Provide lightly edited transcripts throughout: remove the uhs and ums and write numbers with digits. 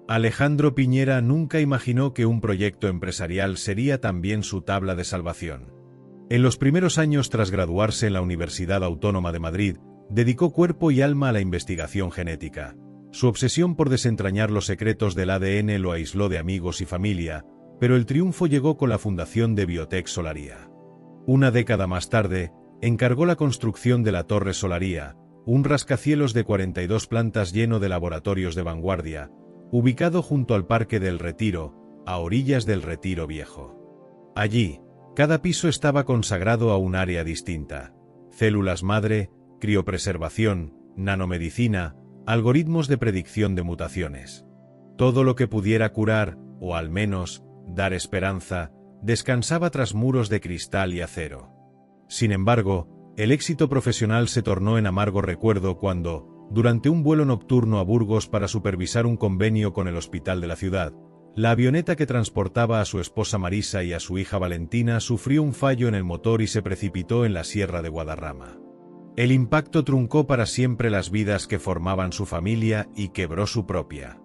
Alejandro Piñera nunca imaginó que un proyecto empresarial sería también su tabla de salvación. En los primeros años tras graduarse en la Universidad Autónoma de Madrid, dedicó cuerpo y alma a la investigación genética. Su obsesión por desentrañar los secretos del ADN lo aisló de amigos y familia, pero el triunfo llegó con la fundación de Biotech Solaria. Una década más tarde, encargó la construcción de la Torre Solaria, un rascacielos de 42 plantas lleno de laboratorios de vanguardia, ubicado junto al Parque del Retiro, a orillas del Retiro Viejo. Allí, cada piso estaba consagrado a un área distinta: células madre, criopreservación, nanomedicina, algoritmos de predicción de mutaciones. Todo lo que pudiera curar, o al menos, dar esperanza, descansaba tras muros de cristal y acero. Sin embargo, el éxito profesional se tornó en amargo recuerdo cuando, durante un vuelo nocturno a Burgos para supervisar un convenio con el hospital de la ciudad, la avioneta que transportaba a su esposa Marisa y a su hija Valentina sufrió un fallo en el motor y se precipitó en la Sierra de Guadarrama. El impacto truncó para siempre las vidas que formaban su familia y quebró su propia.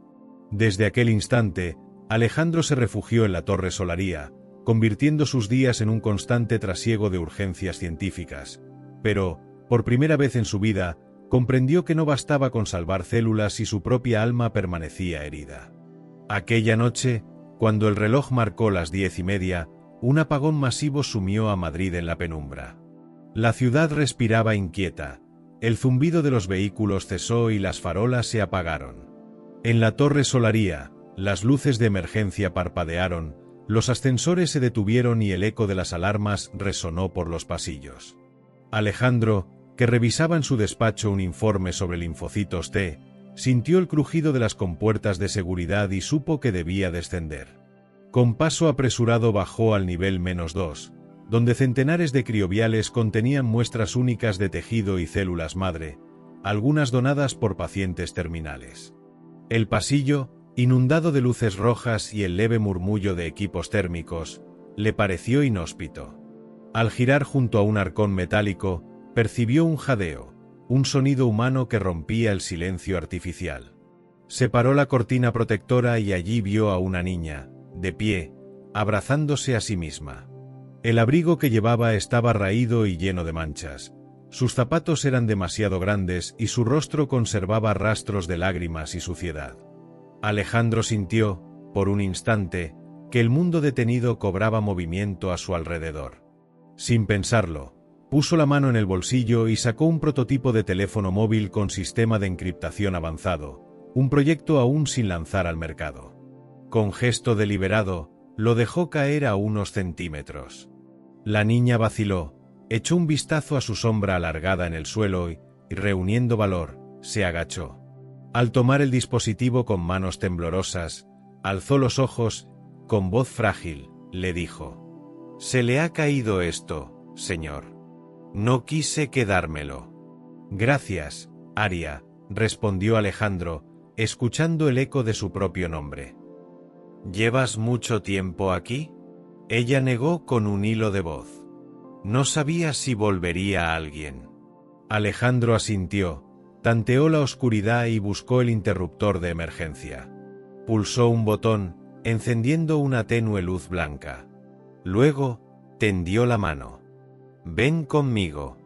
Desde aquel instante, Alejandro se refugió en la Torre Solaria, convirtiendo sus días en un constante trasiego de urgencias científicas. Pero, por primera vez en su vida, comprendió que no bastaba con salvar células si su propia alma permanecía herida. Aquella noche, cuando el reloj marcó las 10:30, un apagón masivo sumió a Madrid en la penumbra. La ciudad respiraba inquieta, el zumbido de los vehículos cesó y las farolas se apagaron. En la Torre Solaria, las luces de emergencia parpadearon, los ascensores se detuvieron y el eco de las alarmas resonó por los pasillos. Alejandro, que revisaba en su despacho un informe sobre linfocitos T, sintió el crujido de las compuertas de seguridad y supo que debía descender. Con paso apresurado bajó al nivel -2, donde centenares de crioviales contenían muestras únicas de tejido y células madre, algunas donadas por pacientes terminales. El pasillo, inundado de luces rojas y el leve murmullo de equipos térmicos, le pareció inhóspito. Al girar junto a un arcón metálico, percibió un jadeo, un sonido humano que rompía el silencio artificial. Separó la cortina protectora y allí vio a una niña, de pie, abrazándose a sí misma. El abrigo que llevaba estaba raído y lleno de manchas. Sus zapatos eran demasiado grandes y su rostro conservaba rastros de lágrimas y suciedad. Alejandro sintió, por un instante, que el mundo detenido cobraba movimiento a su alrededor. Sin pensarlo, puso la mano en el bolsillo y sacó un prototipo de teléfono móvil con sistema de encriptación avanzado, un proyecto aún sin lanzar al mercado. Con gesto deliberado, lo dejó caer a unos centímetros. La niña vaciló, echó un vistazo a su sombra alargada en el suelo y, reuniendo valor, se agachó. Al tomar el dispositivo con manos temblorosas, alzó los ojos, con voz frágil, le dijo: «Se le ha caído esto, señor. No quise quedármelo». «Gracias, Aria», respondió Alejandro, escuchando el eco de su propio nombre. «¿Llevas mucho tiempo aquí?». Ella negó con un hilo de voz. No sabía si volvería alguien. Alejandro asintió, tanteó la oscuridad y buscó el interruptor de emergencia. Pulsó un botón, encendiendo una tenue luz blanca. Luego, tendió la mano. «Ven conmigo».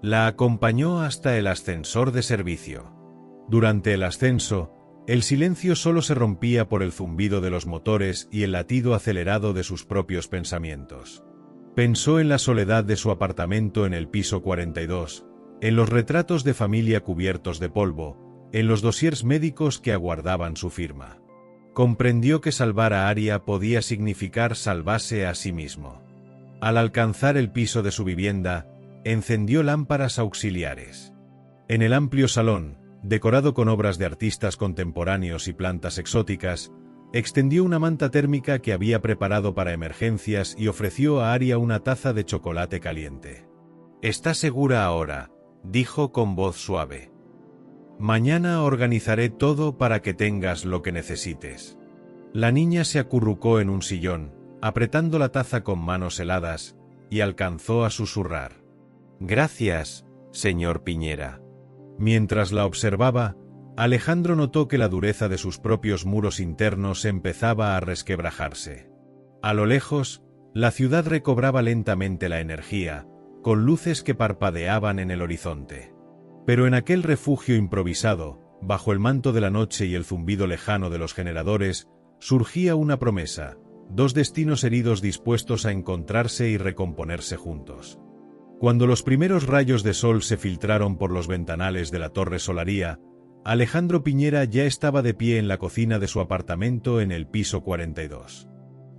La acompañó hasta el ascensor de servicio. Durante el ascenso, el silencio solo se rompía por el zumbido de los motores y el latido acelerado de sus propios pensamientos. Pensó en la soledad de su apartamento en el piso 42, en los retratos de familia cubiertos de polvo, en los dosiers médicos que aguardaban su firma. Comprendió que salvar a Aria podía significar salvarse a sí mismo. Al alcanzar el piso de su vivienda, encendió lámparas auxiliares. En el amplio salón, decorado con obras de artistas contemporáneos y plantas exóticas, extendió una manta térmica que había preparado para emergencias y ofreció a Aria una taza de chocolate caliente. «¿Está segura ahora?», dijo con voz suave. «Mañana organizaré todo para que tengas lo que necesites». La niña se acurrucó en un sillón, apretando la taza con manos heladas, y alcanzó a susurrar: «Gracias, señor Piñera». Mientras la observaba, Alejandro notó que la dureza de sus propios muros internos empezaba a resquebrajarse. A lo lejos, la ciudad recobraba lentamente la energía, con luces que parpadeaban en el horizonte. Pero en aquel refugio improvisado, bajo el manto de la noche y el zumbido lejano de los generadores, surgía una promesa, dos destinos heridos dispuestos a encontrarse y recomponerse juntos. Cuando los primeros rayos de sol se filtraron por los ventanales de la Torre Solaría, Alejandro Piñera ya estaba de pie en la cocina de su apartamento en el piso 42.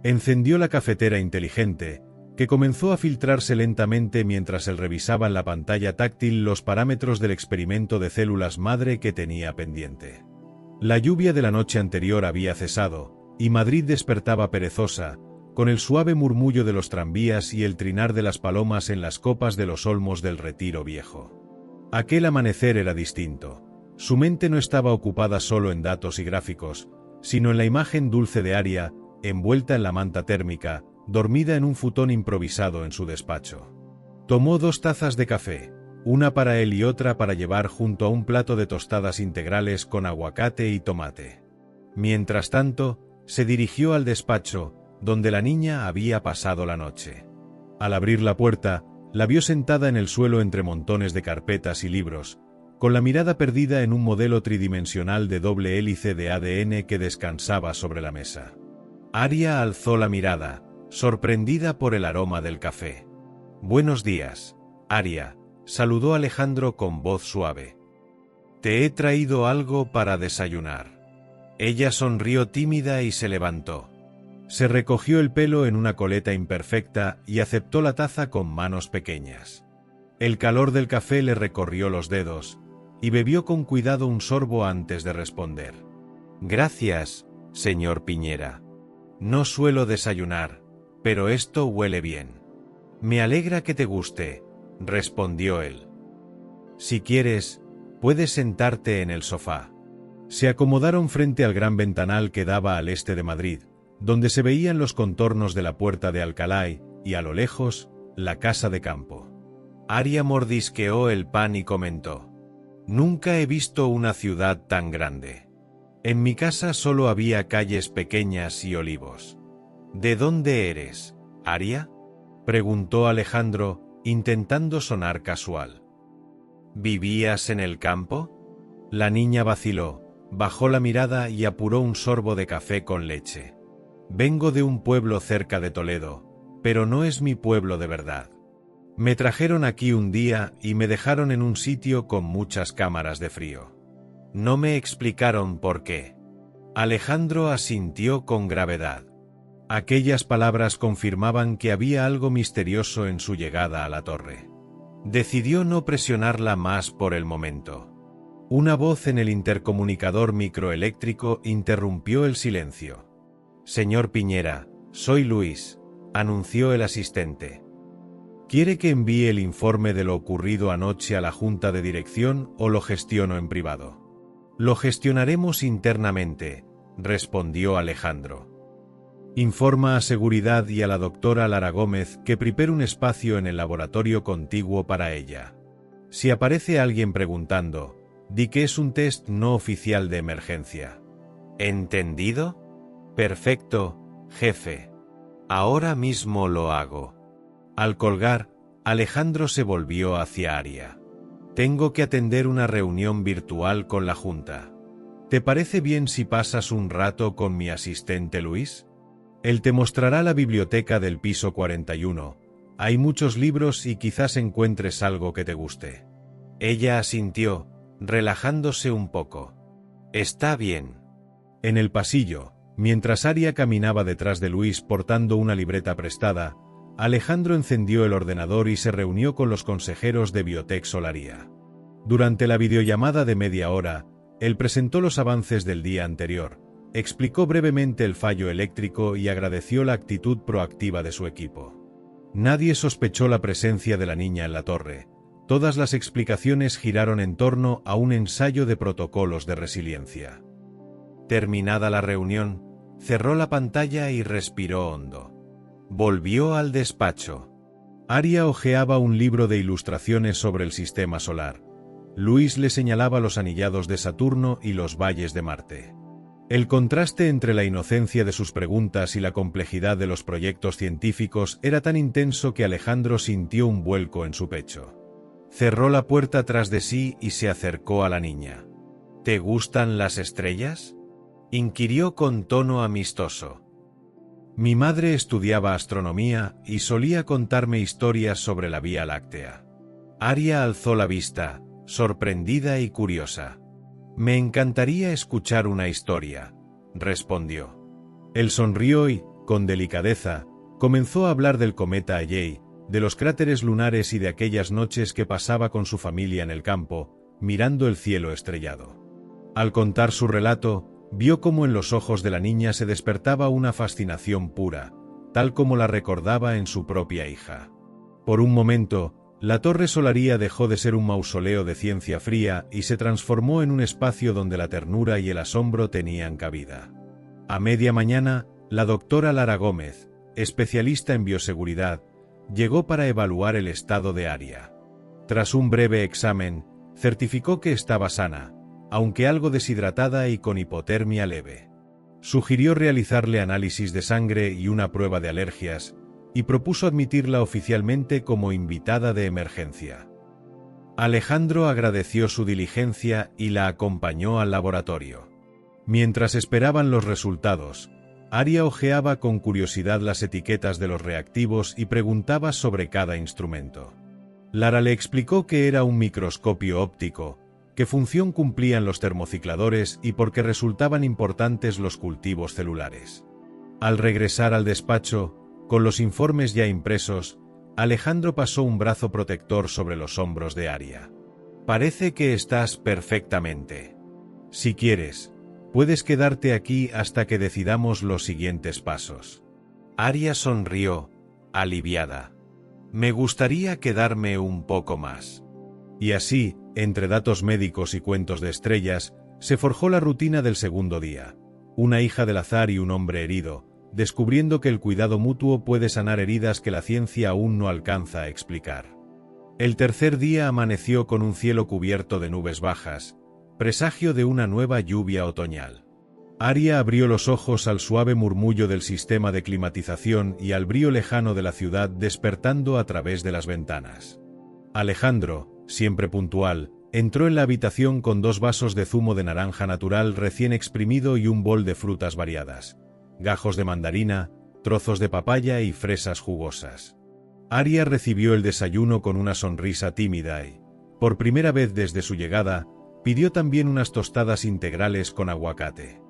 Encendió la cafetera inteligente, que comenzó a filtrarse lentamente mientras él revisaba en la pantalla táctil los parámetros del experimento de células madre que tenía pendiente. La lluvia de la noche anterior había cesado, y Madrid despertaba perezosa, con el suave murmullo de los tranvías y el trinar de las palomas en las copas de los olmos del Retiro Viejo. Aquel amanecer era distinto. Su mente no estaba ocupada solo en datos y gráficos, sino en la imagen dulce de Aria, envuelta en la manta térmica, dormida en un futón improvisado en su despacho. Tomó 2 tazas de café, una para él y otra para llevar junto a un plato de tostadas integrales con aguacate y tomate. Mientras tanto, se dirigió al despacho, donde la niña había pasado la noche. Al abrir la puerta, la vio sentada en el suelo entre montones de carpetas y libros, con la mirada perdida en un modelo tridimensional de doble hélice de ADN que descansaba sobre la mesa. Aria alzó la mirada, sorprendida por el aroma del café. «Buenos días, Aria», saludó Alejandro con voz suave. «Te he traído algo para desayunar». Ella sonrió tímida y se levantó. Se recogió el pelo en una coleta imperfecta y aceptó la taza con manos pequeñas. El calor del café le recorrió los dedos, y bebió con cuidado un sorbo antes de responder. «Gracias, señor Piñera. No suelo desayunar, pero esto huele bien». «Me alegra que te guste», respondió él. «Si quieres, puedes sentarte en el sofá». Se acomodaron frente al gran ventanal que daba al este de Madrid, donde se veían los contornos de la Puerta de Alcalá y, a lo lejos, la casa de campo. Aria mordisqueó el pan y comentó: «Nunca he visto una ciudad tan grande. En mi casa solo había calles pequeñas y olivos». «¿De dónde eres, Aria?», preguntó Alejandro, intentando sonar casual. «¿Vivías en el campo?». La niña vaciló, bajó la mirada y apuró un sorbo de café con leche. «Vengo de un pueblo cerca de Toledo, pero no es mi pueblo de verdad. Me trajeron aquí un día y me dejaron en un sitio con muchas cámaras de frío. No me explicaron por qué». Alejandro asintió con gravedad. Aquellas palabras confirmaban que había algo misterioso en su llegada a la torre. Decidió no presionarla más por el momento. Una voz en el intercomunicador microeléctrico interrumpió el silencio. «Señor Piñera, soy Luis», anunció el asistente. «¿Quiere que envíe el informe de lo ocurrido anoche a la Junta de Dirección o lo gestiono en privado?» «Lo gestionaremos internamente», respondió Alejandro. «Informa a seguridad y a la doctora Lara Gómez que prepare un espacio en el laboratorio contiguo para ella. Si aparece alguien preguntando, di que es un test no oficial de emergencia». «¿Entendido? Perfecto, jefe. Ahora mismo lo hago». Al colgar, Alejandro se volvió hacia Aria. «Tengo que atender una reunión virtual con la Junta. ¿Te parece bien si pasas un rato con mi asistente Luis? Él te mostrará la biblioteca del piso 41. Hay muchos libros y quizás encuentres algo que te guste». Ella asintió, relajándose un poco. «Está bien». En el pasillo, mientras Aria caminaba detrás de Luis portando una libreta prestada, Alejandro encendió el ordenador y se reunió con los consejeros de Biotech Solaria. Durante la videollamada de media hora, él presentó los avances del día anterior, explicó brevemente el fallo eléctrico y agradeció la actitud proactiva de su equipo. Nadie sospechó la presencia de la niña en la torre. Todas las explicaciones giraron en torno a un ensayo de protocolos de resiliencia. Terminada la reunión, cerró la pantalla y respiró hondo. Volvió al despacho. Aria hojeaba un libro de ilustraciones sobre el sistema solar. Luis le señalaba los anillados de Saturno y los valles de Marte. El contraste entre la inocencia de sus preguntas y la complejidad de los proyectos científicos era tan intenso que Alejandro sintió un vuelco en su pecho. Cerró la puerta tras de sí y se acercó a la niña. ¿Te gustan las estrellas?, inquirió con tono amistoso. Mi madre estudiaba astronomía y solía contarme historias sobre la Vía Láctea. Aria alzó la vista, sorprendida y curiosa. Me encantaría escuchar una historia, respondió. Él sonrió y, con delicadeza, comenzó a hablar del cometa Halley, de los cráteres lunares y de aquellas noches que pasaba con su familia en el campo, mirando el cielo estrellado. Al contar su relato, vio cómo en los ojos de la niña se despertaba una fascinación pura, tal como la recordaba en su propia hija. Por un momento, la Torre Solaria dejó de ser un mausoleo de ciencia fría y se transformó en un espacio donde la ternura y el asombro tenían cabida. A media mañana, la doctora Lara Gómez, especialista en bioseguridad, llegó para evaluar el estado de Aria. Tras un breve examen, certificó que estaba sana, aunque algo deshidratada y con hipotermia leve. Sugirió realizarle análisis de sangre y una prueba de alergias, y propuso admitirla oficialmente como invitada de emergencia. Alejandro agradeció su diligencia y la acompañó al laboratorio. Mientras esperaban los resultados, Aria hojeaba con curiosidad las etiquetas de los reactivos y preguntaba sobre cada instrumento. Lara le explicó que era un microscopio óptico, qué función cumplían los termocicladores y por qué resultaban importantes los cultivos celulares. Al regresar al despacho, con los informes ya impresos, Alejandro pasó un brazo protector sobre los hombros de Aria. Parece que estás perfectamente. Si quieres, puedes quedarte aquí hasta que decidamos los siguientes pasos. Aria sonrió, aliviada. Me gustaría quedarme un poco más. Y así, entre datos médicos y cuentos de estrellas, se forjó la rutina del segundo día. Una hija del azar y un hombre herido, descubriendo que el cuidado mutuo puede sanar heridas que la ciencia aún no alcanza a explicar. El tercer día amaneció con un cielo cubierto de nubes bajas, presagio de una nueva lluvia otoñal. Aria abrió los ojos al suave murmullo del sistema de climatización y al brío lejano de la ciudad despertando a través de las ventanas. Alejandro, siempre puntual, entró en la habitación con 2 vasos de zumo de naranja natural recién exprimido y un bol de frutas variadas, gajos de mandarina, trozos de papaya y fresas jugosas. Aria recibió el desayuno con una sonrisa tímida y, por primera vez desde su llegada, pidió también unas tostadas integrales con aguacate.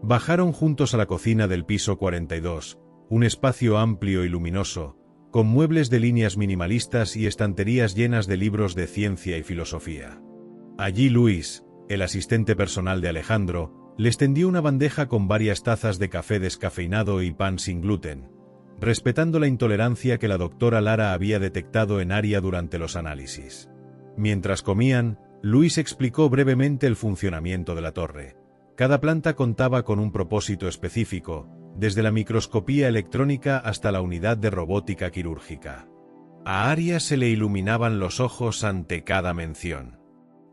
Bajaron juntos a la cocina del piso 42, un espacio amplio y luminoso, con muebles de líneas minimalistas y estanterías llenas de libros de ciencia y filosofía. Allí Luis, el asistente personal de Alejandro, les tendió una bandeja con varias tazas de café descafeinado y pan sin gluten, respetando la intolerancia que la doctora Lara había detectado en Aria durante los análisis. Mientras comían, Luis explicó brevemente el funcionamiento de la torre. Cada planta contaba con un propósito específico, desde la microscopía electrónica hasta la unidad de robótica quirúrgica. A Aria se le iluminaban los ojos ante cada mención.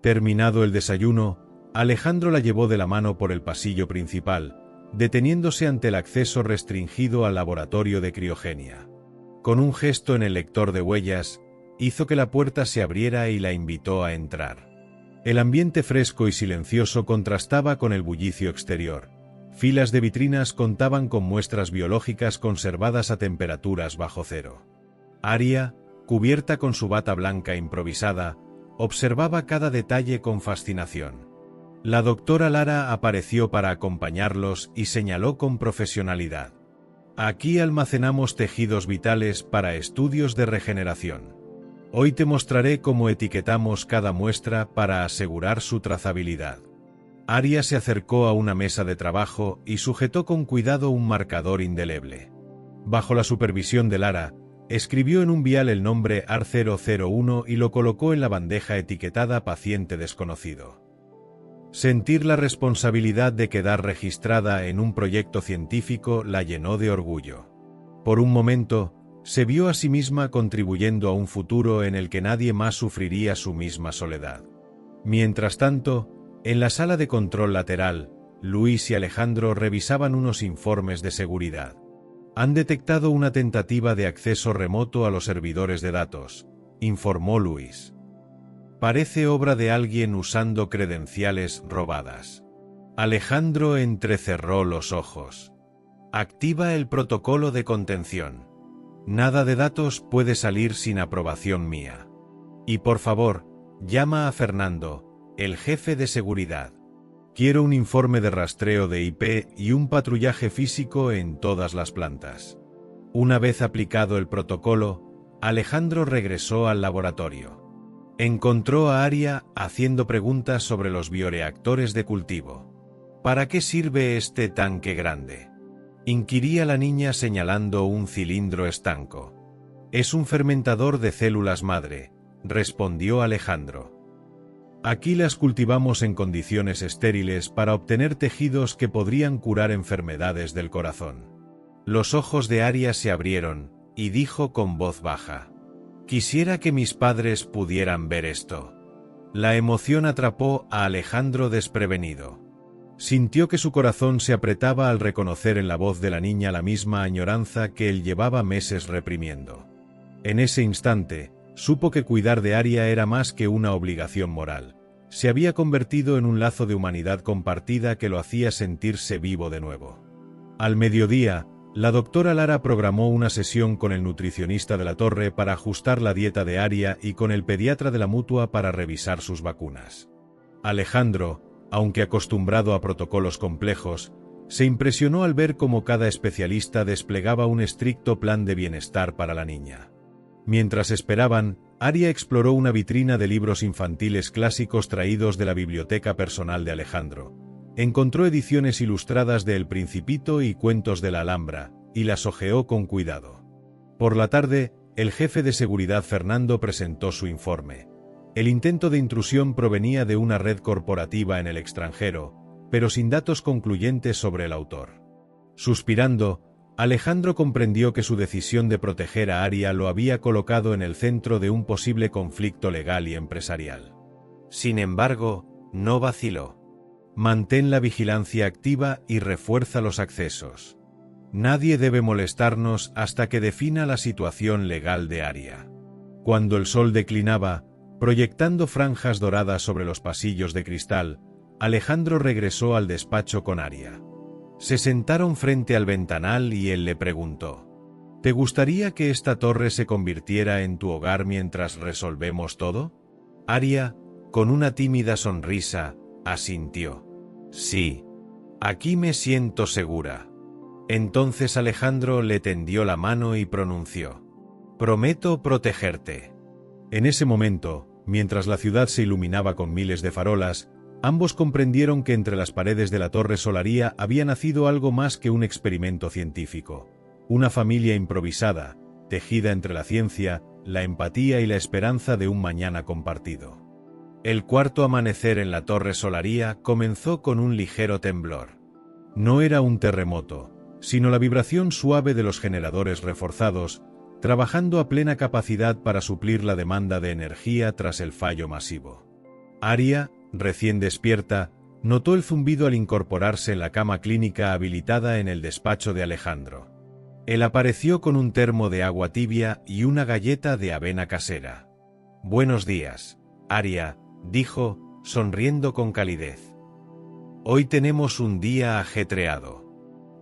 Terminado el desayuno, Alejandro la llevó de la mano por el pasillo principal, deteniéndose ante el acceso restringido al laboratorio de criogenia. Con un gesto en el lector de huellas, hizo que la puerta se abriera y la invitó a entrar. El ambiente fresco y silencioso contrastaba con el bullicio exterior. Filas de vitrinas contaban con muestras biológicas conservadas a temperaturas bajo cero. Aria, cubierta con su bata blanca improvisada, observaba cada detalle con fascinación. La doctora Lara apareció para acompañarlos y señaló con profesionalidad. Aquí almacenamos tejidos vitales para estudios de regeneración. Hoy te mostraré cómo etiquetamos cada muestra para asegurar su trazabilidad. Aria se acercó a una mesa de trabajo y sujetó con cuidado un marcador indeleble. Bajo la supervisión de Lara, escribió en un vial el nombre AR001 y lo colocó en la bandeja etiquetada paciente desconocido. Sentir la responsabilidad de quedar registrada en un proyecto científico la llenó de orgullo. Por un momento, se vio a sí misma contribuyendo a un futuro en el que nadie más sufriría su misma soledad. Mientras tanto, en la sala de control lateral, Luis y Alejandro revisaban unos informes de seguridad. Han detectado una tentativa de acceso remoto a los servidores de datos, informó Luis. Parece obra de alguien usando credenciales robadas. Alejandro entrecerró los ojos. Activa el protocolo de contención. Nada de datos puede salir sin aprobación mía. Y por favor, llama a Fernando, el jefe de seguridad. Quiero un informe de rastreo de IP y un patrullaje físico en todas las plantas. Una vez aplicado el protocolo, Alejandro regresó al laboratorio. Encontró a Aria haciendo preguntas sobre los bioreactores de cultivo. ¿Para qué sirve este tanque grande?, inquiría la niña señalando un cilindro estanco. Es un fermentador de células madre, respondió Alejandro. Aquí las cultivamos en condiciones estériles para obtener tejidos que podrían curar enfermedades del corazón. Los ojos de Aria se abrieron, y dijo con voz baja: quisiera que mis padres pudieran ver esto. La emoción atrapó a Alejandro desprevenido. Sintió que su corazón se apretaba al reconocer en la voz de la niña la misma añoranza que él llevaba meses reprimiendo. En ese instante, supo que cuidar de Aria era más que una obligación moral. Se había convertido en un lazo de humanidad compartida que lo hacía sentirse vivo de nuevo. Al mediodía, la doctora Lara programó una sesión con el nutricionista de la torre para ajustar la dieta de Aria y con el pediatra de la mutua para revisar sus vacunas. Alejandro, aunque acostumbrado a protocolos complejos, se impresionó al ver cómo cada especialista desplegaba un estricto plan de bienestar para la niña. Mientras esperaban, Aria exploró una vitrina de libros infantiles clásicos traídos de la biblioteca personal de Alejandro. Encontró ediciones ilustradas de El Principito y Cuentos de la Alhambra, y las hojeó con cuidado. Por la tarde, el jefe de seguridad Fernando presentó su informe. El intento de intrusión provenía de una red corporativa en el extranjero, pero sin datos concluyentes sobre el autor. Suspirando, Alejandro comprendió que su decisión de proteger a Aria lo había colocado en el centro de un posible conflicto legal y empresarial. Sin embargo, no vaciló. Mantén la vigilancia activa y refuerza los accesos. Nadie debe molestarnos hasta que defina la situación legal de Aria. Cuando el sol declinaba, proyectando franjas doradas sobre los pasillos de cristal, Alejandro regresó al despacho con Aria. Se sentaron frente al ventanal y él le preguntó: ¿te gustaría que esta torre se convirtiera en tu hogar mientras resolvemos todo? Aria, con una tímida sonrisa, asintió. Sí. Aquí me siento segura. Entonces Alejandro le tendió la mano y pronunció: prometo protegerte. En ese momento, mientras la ciudad se iluminaba con miles de farolas, ambos comprendieron que entre las paredes de la Torre Solaria había nacido algo más que un experimento científico. Una familia improvisada, tejida entre la ciencia, la empatía y la esperanza de un mañana compartido. El cuarto amanecer en la Torre Solaria comenzó con un ligero temblor. No era un terremoto, sino la vibración suave de los generadores reforzados, trabajando a plena capacidad para suplir la demanda de energía tras el fallo masivo. Aria, recién despierta, notó el zumbido al incorporarse en la cama clínica habilitada en el despacho de Alejandro. Él apareció con un termo de agua tibia y una galleta de avena casera. Buenos días, Aria, dijo, sonriendo con calidez. Hoy tenemos un día ajetreado.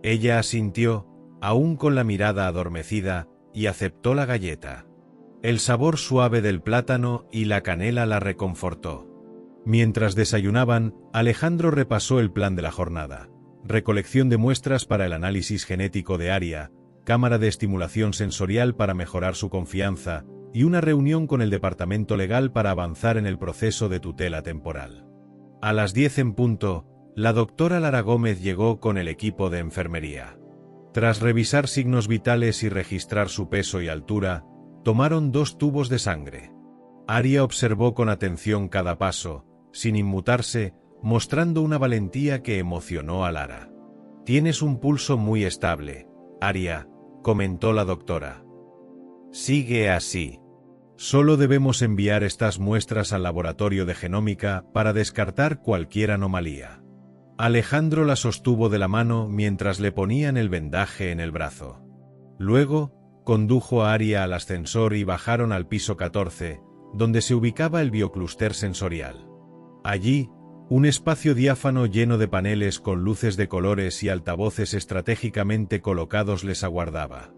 Ella asintió, aún con la mirada adormecida, y aceptó la galleta. El sabor suave del plátano y la canela la reconfortó. Mientras desayunaban, Alejandro repasó el plan de la jornada: recolección de muestras para el análisis genético de Aria, cámara de estimulación sensorial para mejorar su confianza, y una reunión con el departamento legal para avanzar en el proceso de tutela temporal. A las 10 en punto, la doctora Lara Gómez llegó con el equipo de enfermería. Tras revisar signos vitales y registrar su peso y altura, tomaron 2 tubos de sangre. Aria observó con atención cada paso, sin inmutarse, mostrando una valentía que emocionó a Lara. Tienes un pulso muy estable, Aria, comentó la doctora. Sigue así. Solo debemos enviar estas muestras al laboratorio de genómica para descartar cualquier anomalía. Alejandro la sostuvo de la mano mientras le ponían el vendaje en el brazo. Luego, condujo a Aria al ascensor y bajaron al piso 14, donde se ubicaba el bioclúster sensorial. Allí, un espacio diáfano lleno de paneles con luces de colores y altavoces estratégicamente colocados les aguardaba.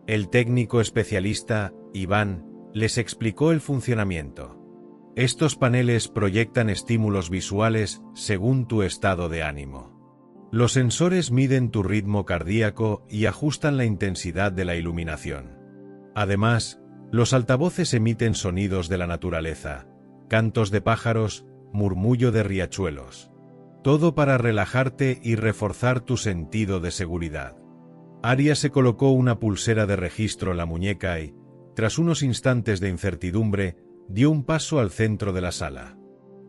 El técnico especialista, Iván, les explicó el funcionamiento. Estos paneles proyectan estímulos visuales según tu estado de ánimo. Los sensores miden tu ritmo cardíaco y ajustan la intensidad de la iluminación. Además, los altavoces emiten sonidos de la naturaleza, cantos de pájaros, murmullo de riachuelos. Todo para relajarte y reforzar tu sentido de seguridad. Aria se colocó una pulsera de registro en la muñeca y, tras unos instantes de incertidumbre, dio un paso al centro de la sala.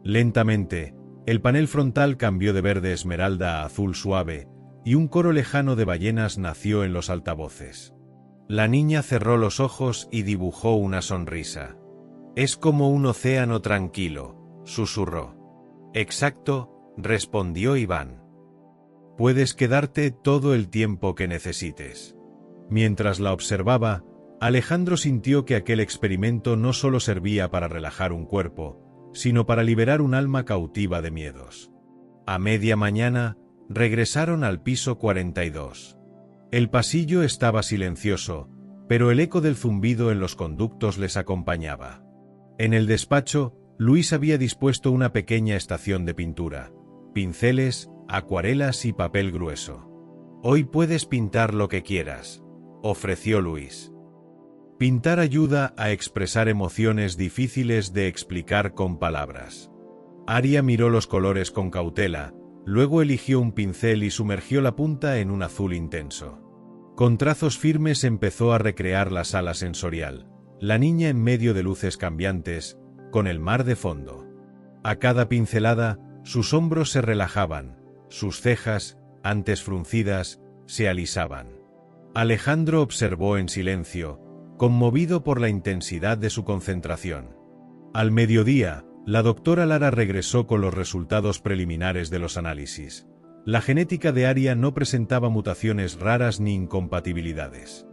Lentamente, el panel frontal cambió de verde esmeralda a azul suave, y un coro lejano de ballenas nació en los altavoces. La niña cerró los ojos y dibujó una sonrisa. «Es como un océano tranquilo», susurró. «Exacto», respondió Iván. «Puedes quedarte todo el tiempo que necesites». Mientras la observaba, Alejandro sintió que aquel experimento no solo servía para relajar un cuerpo, sino para liberar un alma cautiva de miedos. A media mañana, regresaron al piso 42. El pasillo estaba silencioso, pero el eco del zumbido en los conductos les acompañaba. En el despacho, Luis había dispuesto una pequeña estación de pintura, pinceles, acuarelas y papel grueso. «Hoy puedes pintar lo que quieras», ofreció Luis. Pintar ayuda a expresar emociones difíciles de explicar con palabras. Aria miró los colores con cautela, luego eligió un pincel y sumergió la punta en un azul intenso. Con trazos firmes empezó a recrear la sala sensorial, la niña en medio de luces cambiantes, con el mar de fondo. A cada pincelada, sus hombros se relajaban, sus cejas, antes fruncidas, se alisaban. Alejandro observó en silencio, conmovido por la intensidad de su concentración. Al mediodía, la doctora Lara regresó con los resultados preliminares de los análisis. La genética de Aria no presentaba mutaciones raras ni incompatibilidades.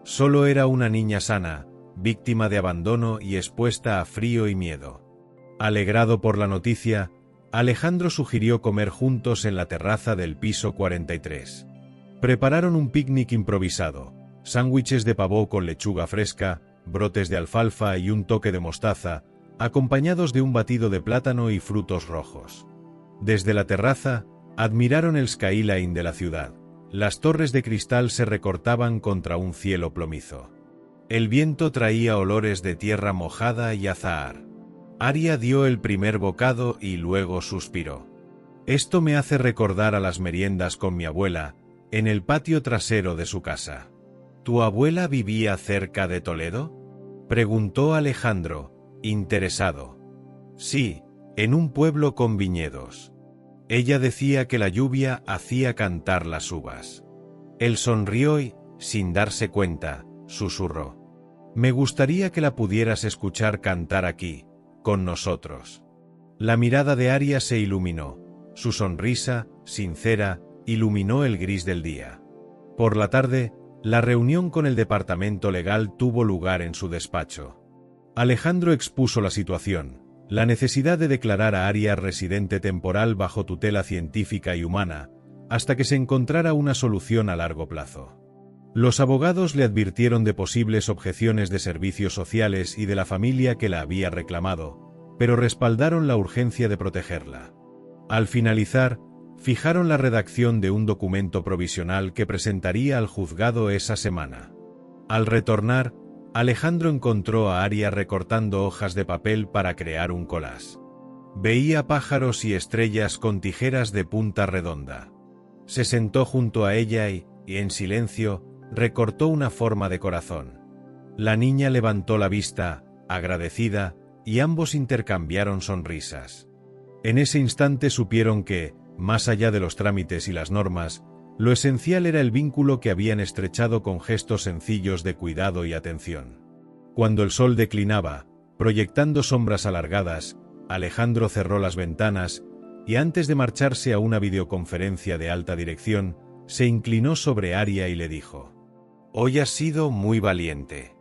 Solo era una niña sana, víctima de abandono y expuesta a frío y miedo. Alegrado por la noticia, Alejandro sugirió comer juntos en la terraza del piso 43. Prepararon un picnic improvisado. Sándwiches de pavó con lechuga fresca, brotes de alfalfa y un toque de mostaza, acompañados de un batido de plátano y frutos rojos. Desde la terraza, admiraron el skyline de la ciudad. Las torres de cristal se recortaban contra un cielo plomizo. El viento traía olores de tierra mojada y azahar. Aria dio el primer bocado y luego suspiró. «Esto me hace recordar a las meriendas con mi abuela, en el patio trasero de su casa». «¿Tu abuela vivía cerca de Toledo?», preguntó Alejandro, interesado. «Sí, en un pueblo con viñedos. Ella decía que la lluvia hacía cantar las uvas». Él sonrió y, sin darse cuenta, susurró. «Me gustaría que la pudieras escuchar cantar aquí, con nosotros». La mirada de Aria se iluminó. Su sonrisa, sincera, iluminó el gris del día. Por la tarde, la reunión con el departamento legal tuvo lugar en su despacho. Alejandro expuso la situación, la necesidad de declarar a Aria residente temporal bajo tutela científica y humana, hasta que se encontrara una solución a largo plazo. Los abogados le advirtieron de posibles objeciones de servicios sociales y de la familia que la había reclamado, pero respaldaron la urgencia de protegerla. Al finalizar, fijaron la redacción de un documento provisional que presentaría al juzgado esa semana. Al retornar, Alejandro encontró a Aria recortando hojas de papel para crear un collage. Veía pájaros y estrellas con tijeras de punta redonda. Se sentó junto a ella y, en silencio, recortó una forma de corazón. La niña levantó la vista, agradecida, y ambos intercambiaron sonrisas. En ese instante supieron que, más allá de los trámites y las normas, lo esencial era el vínculo que habían estrechado con gestos sencillos de cuidado y atención. Cuando el sol declinaba, proyectando sombras alargadas, Alejandro cerró las ventanas y antes de marcharse a una videoconferencia de alta dirección, se inclinó sobre Aria y le dijo: «Hoy has sido muy valiente.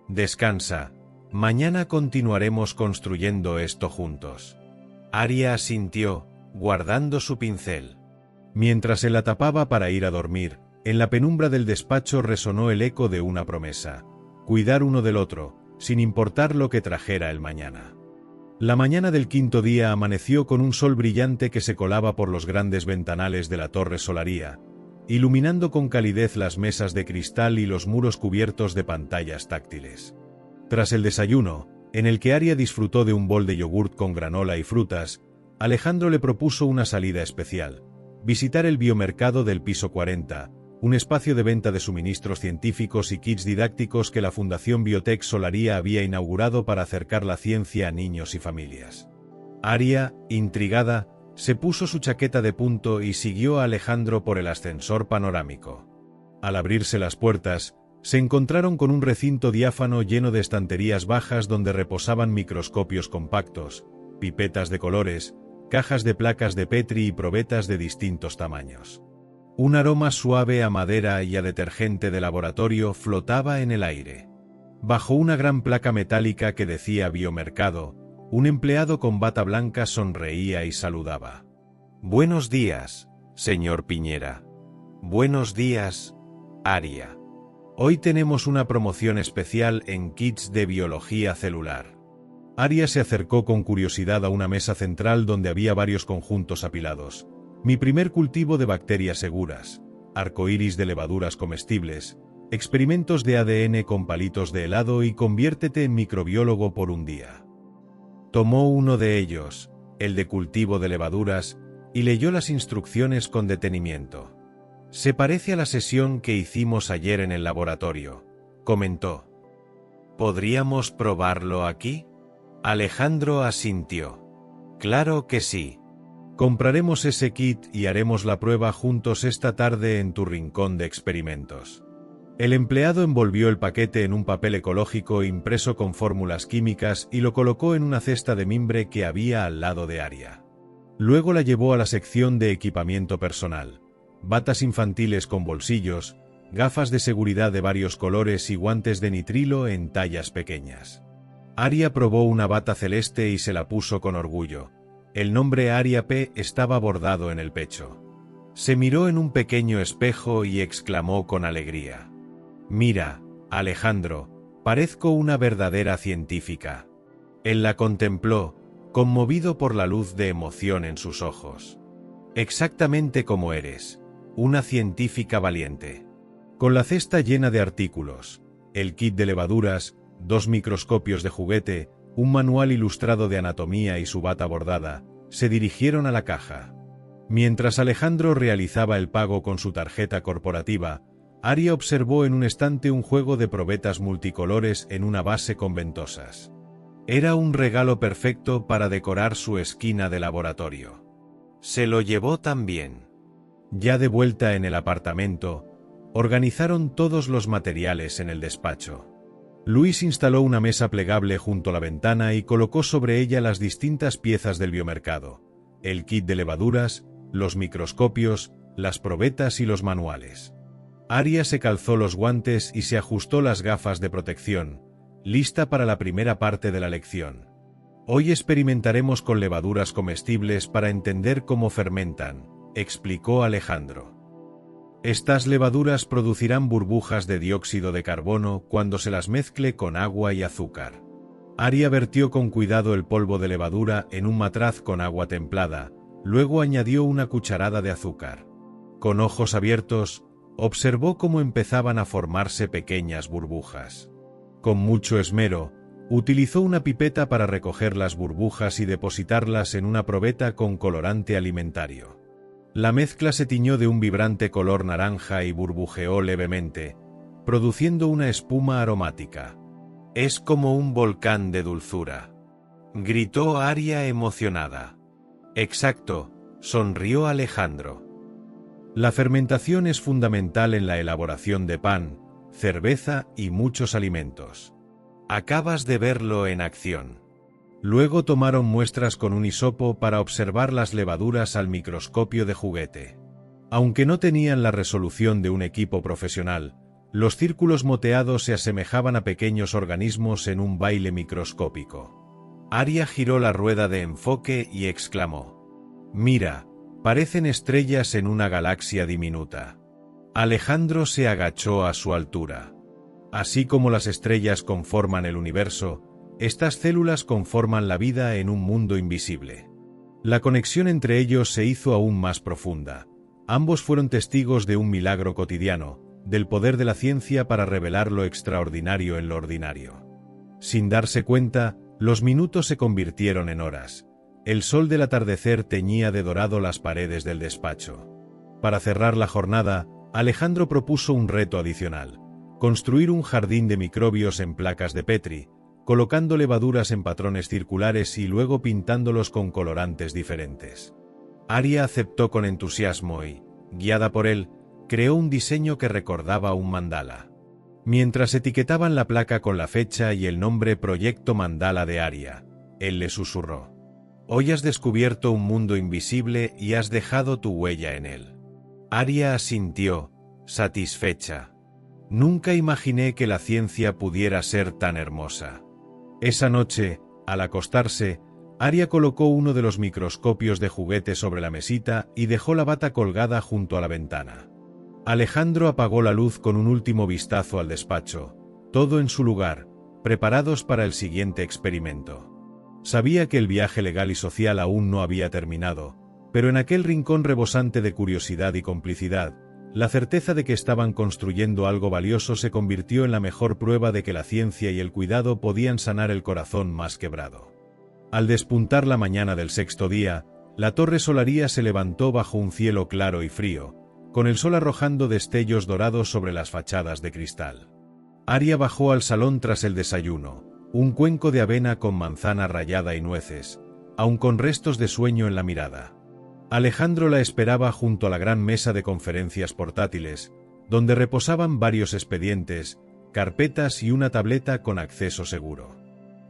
Descansa, mañana continuaremos construyendo esto juntos». Aria asintió, guardando su pincel. Mientras se la tapaba para ir a dormir, en la penumbra del despacho resonó el eco de una promesa: cuidar uno del otro, sin importar lo que trajera el mañana. La mañana del quinto día amaneció con un sol brillante que se colaba por los grandes ventanales de la torre solaría, iluminando con calidez las mesas de cristal y los muros cubiertos de pantallas táctiles. Tras el desayuno, en el que Aria disfrutó de un bol de yogurt con granola y frutas, Alejandro le propuso una salida especial: visitar el biomercado del piso 40, un espacio de venta de suministros científicos y kits didácticos que la Fundación Biotech Solaria había inaugurado para acercar la ciencia a niños y familias. Aria, intrigada, se puso su chaqueta de punto y siguió a Alejandro por el ascensor panorámico. Al abrirse las puertas, se encontraron con un recinto diáfano lleno de estanterías bajas donde reposaban microscopios compactos, pipetas de colores, cajas de placas de Petri y probetas de distintos tamaños. Un aroma suave a madera y a detergente de laboratorio flotaba en el aire. Bajo una gran placa metálica que decía Biomercado, un empleado con bata blanca sonreía y saludaba. «Buenos días, señor Piñera». «Buenos días, Aria. Hoy tenemos una promoción especial en kits de biología celular». Aria se acercó con curiosidad a una mesa central donde había varios conjuntos apilados. «Mi primer cultivo de bacterias seguras», «arcoíris de levaduras comestibles», «experimentos de ADN con palitos de helado» y «conviértete en microbiólogo por un día». Tomó uno de ellos, el de cultivo de levaduras, y leyó las instrucciones con detenimiento. «Se parece a la sesión que hicimos ayer en el laboratorio», comentó. «¿Podríamos probarlo aquí?» Alejandro asintió. «Claro que sí. Compraremos ese kit y haremos la prueba juntos esta tarde en tu rincón de experimentos». El empleado envolvió el paquete en un papel ecológico impreso con fórmulas químicas y lo colocó en una cesta de mimbre que había al lado de Aria. Luego la llevó a la sección de equipamiento personal: batas infantiles con bolsillos, gafas de seguridad de varios colores y guantes de nitrilo en tallas pequeñas. Aria probó una bata celeste y se la puso con orgullo. El nombre Aria P estaba bordado en el pecho. Se miró en un pequeño espejo y exclamó con alegría: «Mira, Alejandro, parezco una verdadera científica». Él la contempló, conmovido por la luz de emoción en sus ojos. «Exactamente como eres, una científica valiente». Con la cesta llena de artículos, el kit de levaduras, 2 microscopios de juguete, un manual ilustrado de anatomía y su bata bordada, se dirigieron a la caja. Mientras Alejandro realizaba el pago con su tarjeta corporativa, Aria observó en un estante un juego de probetas multicolores en una base con ventosas. Era un regalo perfecto para decorar su esquina de laboratorio. Se lo llevó también. Ya de vuelta en el apartamento, organizaron todos los materiales en el despacho. Luis instaló una mesa plegable junto a la ventana y colocó sobre ella las distintas piezas del biomercado: el kit de levaduras, los microscopios, las probetas y los manuales. Aria se calzó los guantes y se ajustó las gafas de protección, lista para la primera parte de la lección. «Hoy experimentaremos con levaduras comestibles para entender cómo fermentan», explicó Alejandro. «Estas levaduras producirán burbujas de dióxido de carbono cuando se las mezcle con agua y azúcar». Aria vertió con cuidado el polvo de levadura en un matraz con agua templada, luego añadió una cucharada de azúcar. Con ojos abiertos, observó cómo empezaban a formarse pequeñas burbujas. Con mucho esmero, utilizó una pipeta para recoger las burbujas y depositarlas en una probeta con colorante alimentario. La mezcla se tiñó de un vibrante color naranja y burbujeó levemente, produciendo una espuma aromática. «Es como un volcán de dulzura», gritó Aria emocionada. «Exacto», sonrió Alejandro. La fermentación es fundamental en la elaboración de pan, cerveza y muchos alimentos. Acabas de verlo en acción. Luego tomaron muestras con un hisopo para observar las levaduras al microscopio de juguete. Aunque no tenían la resolución de un equipo profesional, los círculos moteados se asemejaban a pequeños organismos en un baile microscópico. Aria giró la rueda de enfoque y exclamó: «Mira, parecen estrellas en una galaxia diminuta». Alejandro se agachó a su altura. Así como las estrellas conforman el universo, estas células conforman la vida en un mundo invisible. La conexión entre ellos se hizo aún más profunda. Ambos fueron testigos de un milagro cotidiano, del poder de la ciencia para revelar lo extraordinario en lo ordinario. Sin darse cuenta, los minutos se convirtieron en horas. El sol del atardecer teñía de dorado las paredes del despacho. Para cerrar la jornada, Alejandro propuso un reto adicional: construir un jardín de microbios en placas de Petri, colocando levaduras en patrones circulares y luego pintándolos con colorantes diferentes. Aria aceptó con entusiasmo y, guiada por él, creó un diseño que recordaba un mandala. Mientras etiquetaban la placa con la fecha y el nombre Proyecto Mandala de Aria, él le susurró: «Hoy has descubierto un mundo invisible y has dejado tu huella en él». Aria asintió, satisfecha. «Nunca imaginé que la ciencia pudiera ser tan hermosa». Esa noche, al acostarse, Aria colocó uno de los microscopios de juguete sobre la mesita y dejó la bata colgada junto a la ventana. Alejandro apagó la luz con un último vistazo al despacho, todo en su lugar, preparados para el siguiente experimento. Sabía que el viaje legal y social aún no había terminado, pero en aquel rincón rebosante de curiosidad y complicidad, la certeza de que estaban construyendo algo valioso se convirtió en la mejor prueba de que la ciencia y el cuidado podían sanar el corazón más quebrado. Al despuntar la mañana del sexto día, la torre solaría se levantó bajo un cielo claro y frío, con el sol arrojando destellos dorados sobre las fachadas de cristal. Aria bajó al salón tras el desayuno, un cuenco de avena con manzana rallada y nueces, aun con restos de sueño en la mirada. Alejandro la esperaba junto a la gran mesa de conferencias portátiles, donde reposaban varios expedientes, carpetas y una tableta con acceso seguro.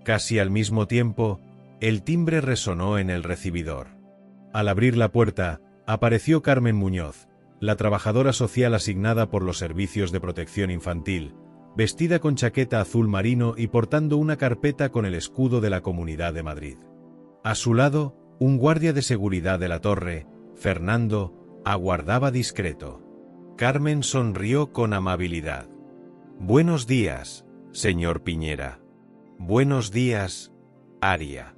Casi al mismo tiempo, el timbre resonó en el recibidor. Al abrir la puerta, apareció Carmen Muñoz, la trabajadora social asignada por los servicios de protección infantil, vestida con chaqueta azul marino y portando una carpeta con el escudo de la Comunidad de Madrid. A su lado, un guardia de seguridad de la torre, Fernando, aguardaba discreto. Carmen sonrió con amabilidad. «Buenos días, señor Piñera». «Buenos días, Aria.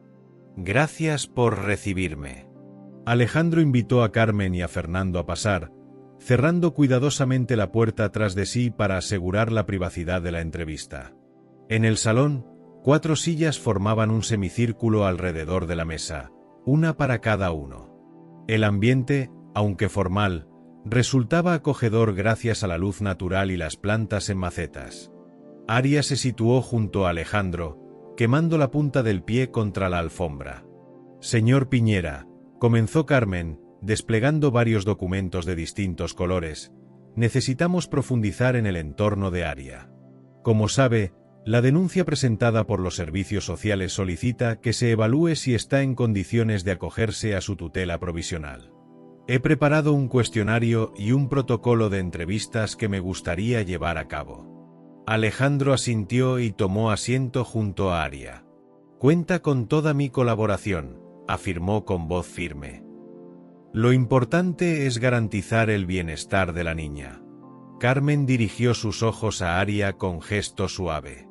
Gracias por recibirme». Alejandro invitó a Carmen y a Fernando a pasar, cerrando cuidadosamente la puerta tras de sí para asegurar la privacidad de la entrevista. En el salón, 4 sillas formaban un semicírculo alrededor de la mesa, una para cada uno. El ambiente, aunque formal, resultaba acogedor gracias a la luz natural y las plantas en macetas. Aria se situó junto a Alejandro, quemando la punta del pie contra la alfombra. «Señor Piñera», comenzó Carmen, desplegando varios documentos de distintos colores, «necesitamos profundizar en el entorno de Aria. Como sabe, la denuncia presentada por los servicios sociales solicita que se evalúe si está en condiciones de acogerse a su tutela provisional. He preparado un cuestionario y un protocolo de entrevistas que me gustaría llevar a cabo». Alejandro asintió y tomó asiento junto a Aria. «Cuenta con toda mi colaboración», afirmó con voz firme. «Lo importante es garantizar el bienestar de la niña». Carmen dirigió sus ojos a Aria con gesto suave.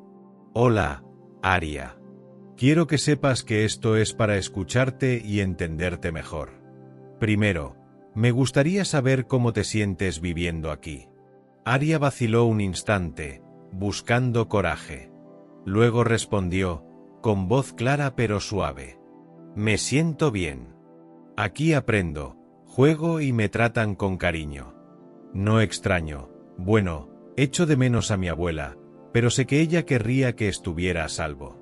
«Hola, Aria. Quiero que sepas que esto es para escucharte y entenderte mejor. Primero, me gustaría saber cómo te sientes viviendo aquí». Aria vaciló un instante, buscando coraje. Luego respondió, con voz clara pero suave: «Me siento bien. Aquí aprendo, juego y me tratan con cariño. No extraño, bueno, echo de menos a mi abuela, pero sé que ella querría que estuviera a salvo».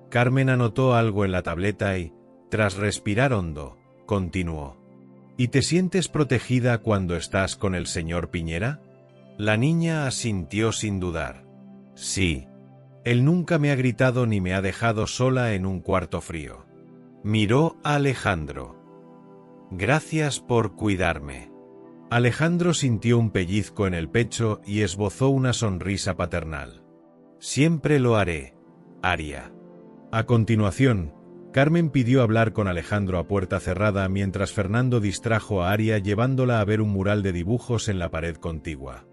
Carmen anotó algo en la tableta y, tras respirar hondo, continuó: «¿Y te sientes protegida cuando estás con el señor Piñera?». La niña asintió sin dudar. «Sí. Él nunca me ha gritado ni me ha dejado sola en un cuarto frío. Miró a Alejandro. Gracias por cuidarme. Alejandro sintió un pellizco en el pecho y esbozó una sonrisa paternal. Siempre lo haré, Aria. A continuación, Carmen pidió hablar con Alejandro a puerta cerrada mientras Fernando distrajo a Aria llevándola a ver un mural de dibujos en la pared contigua.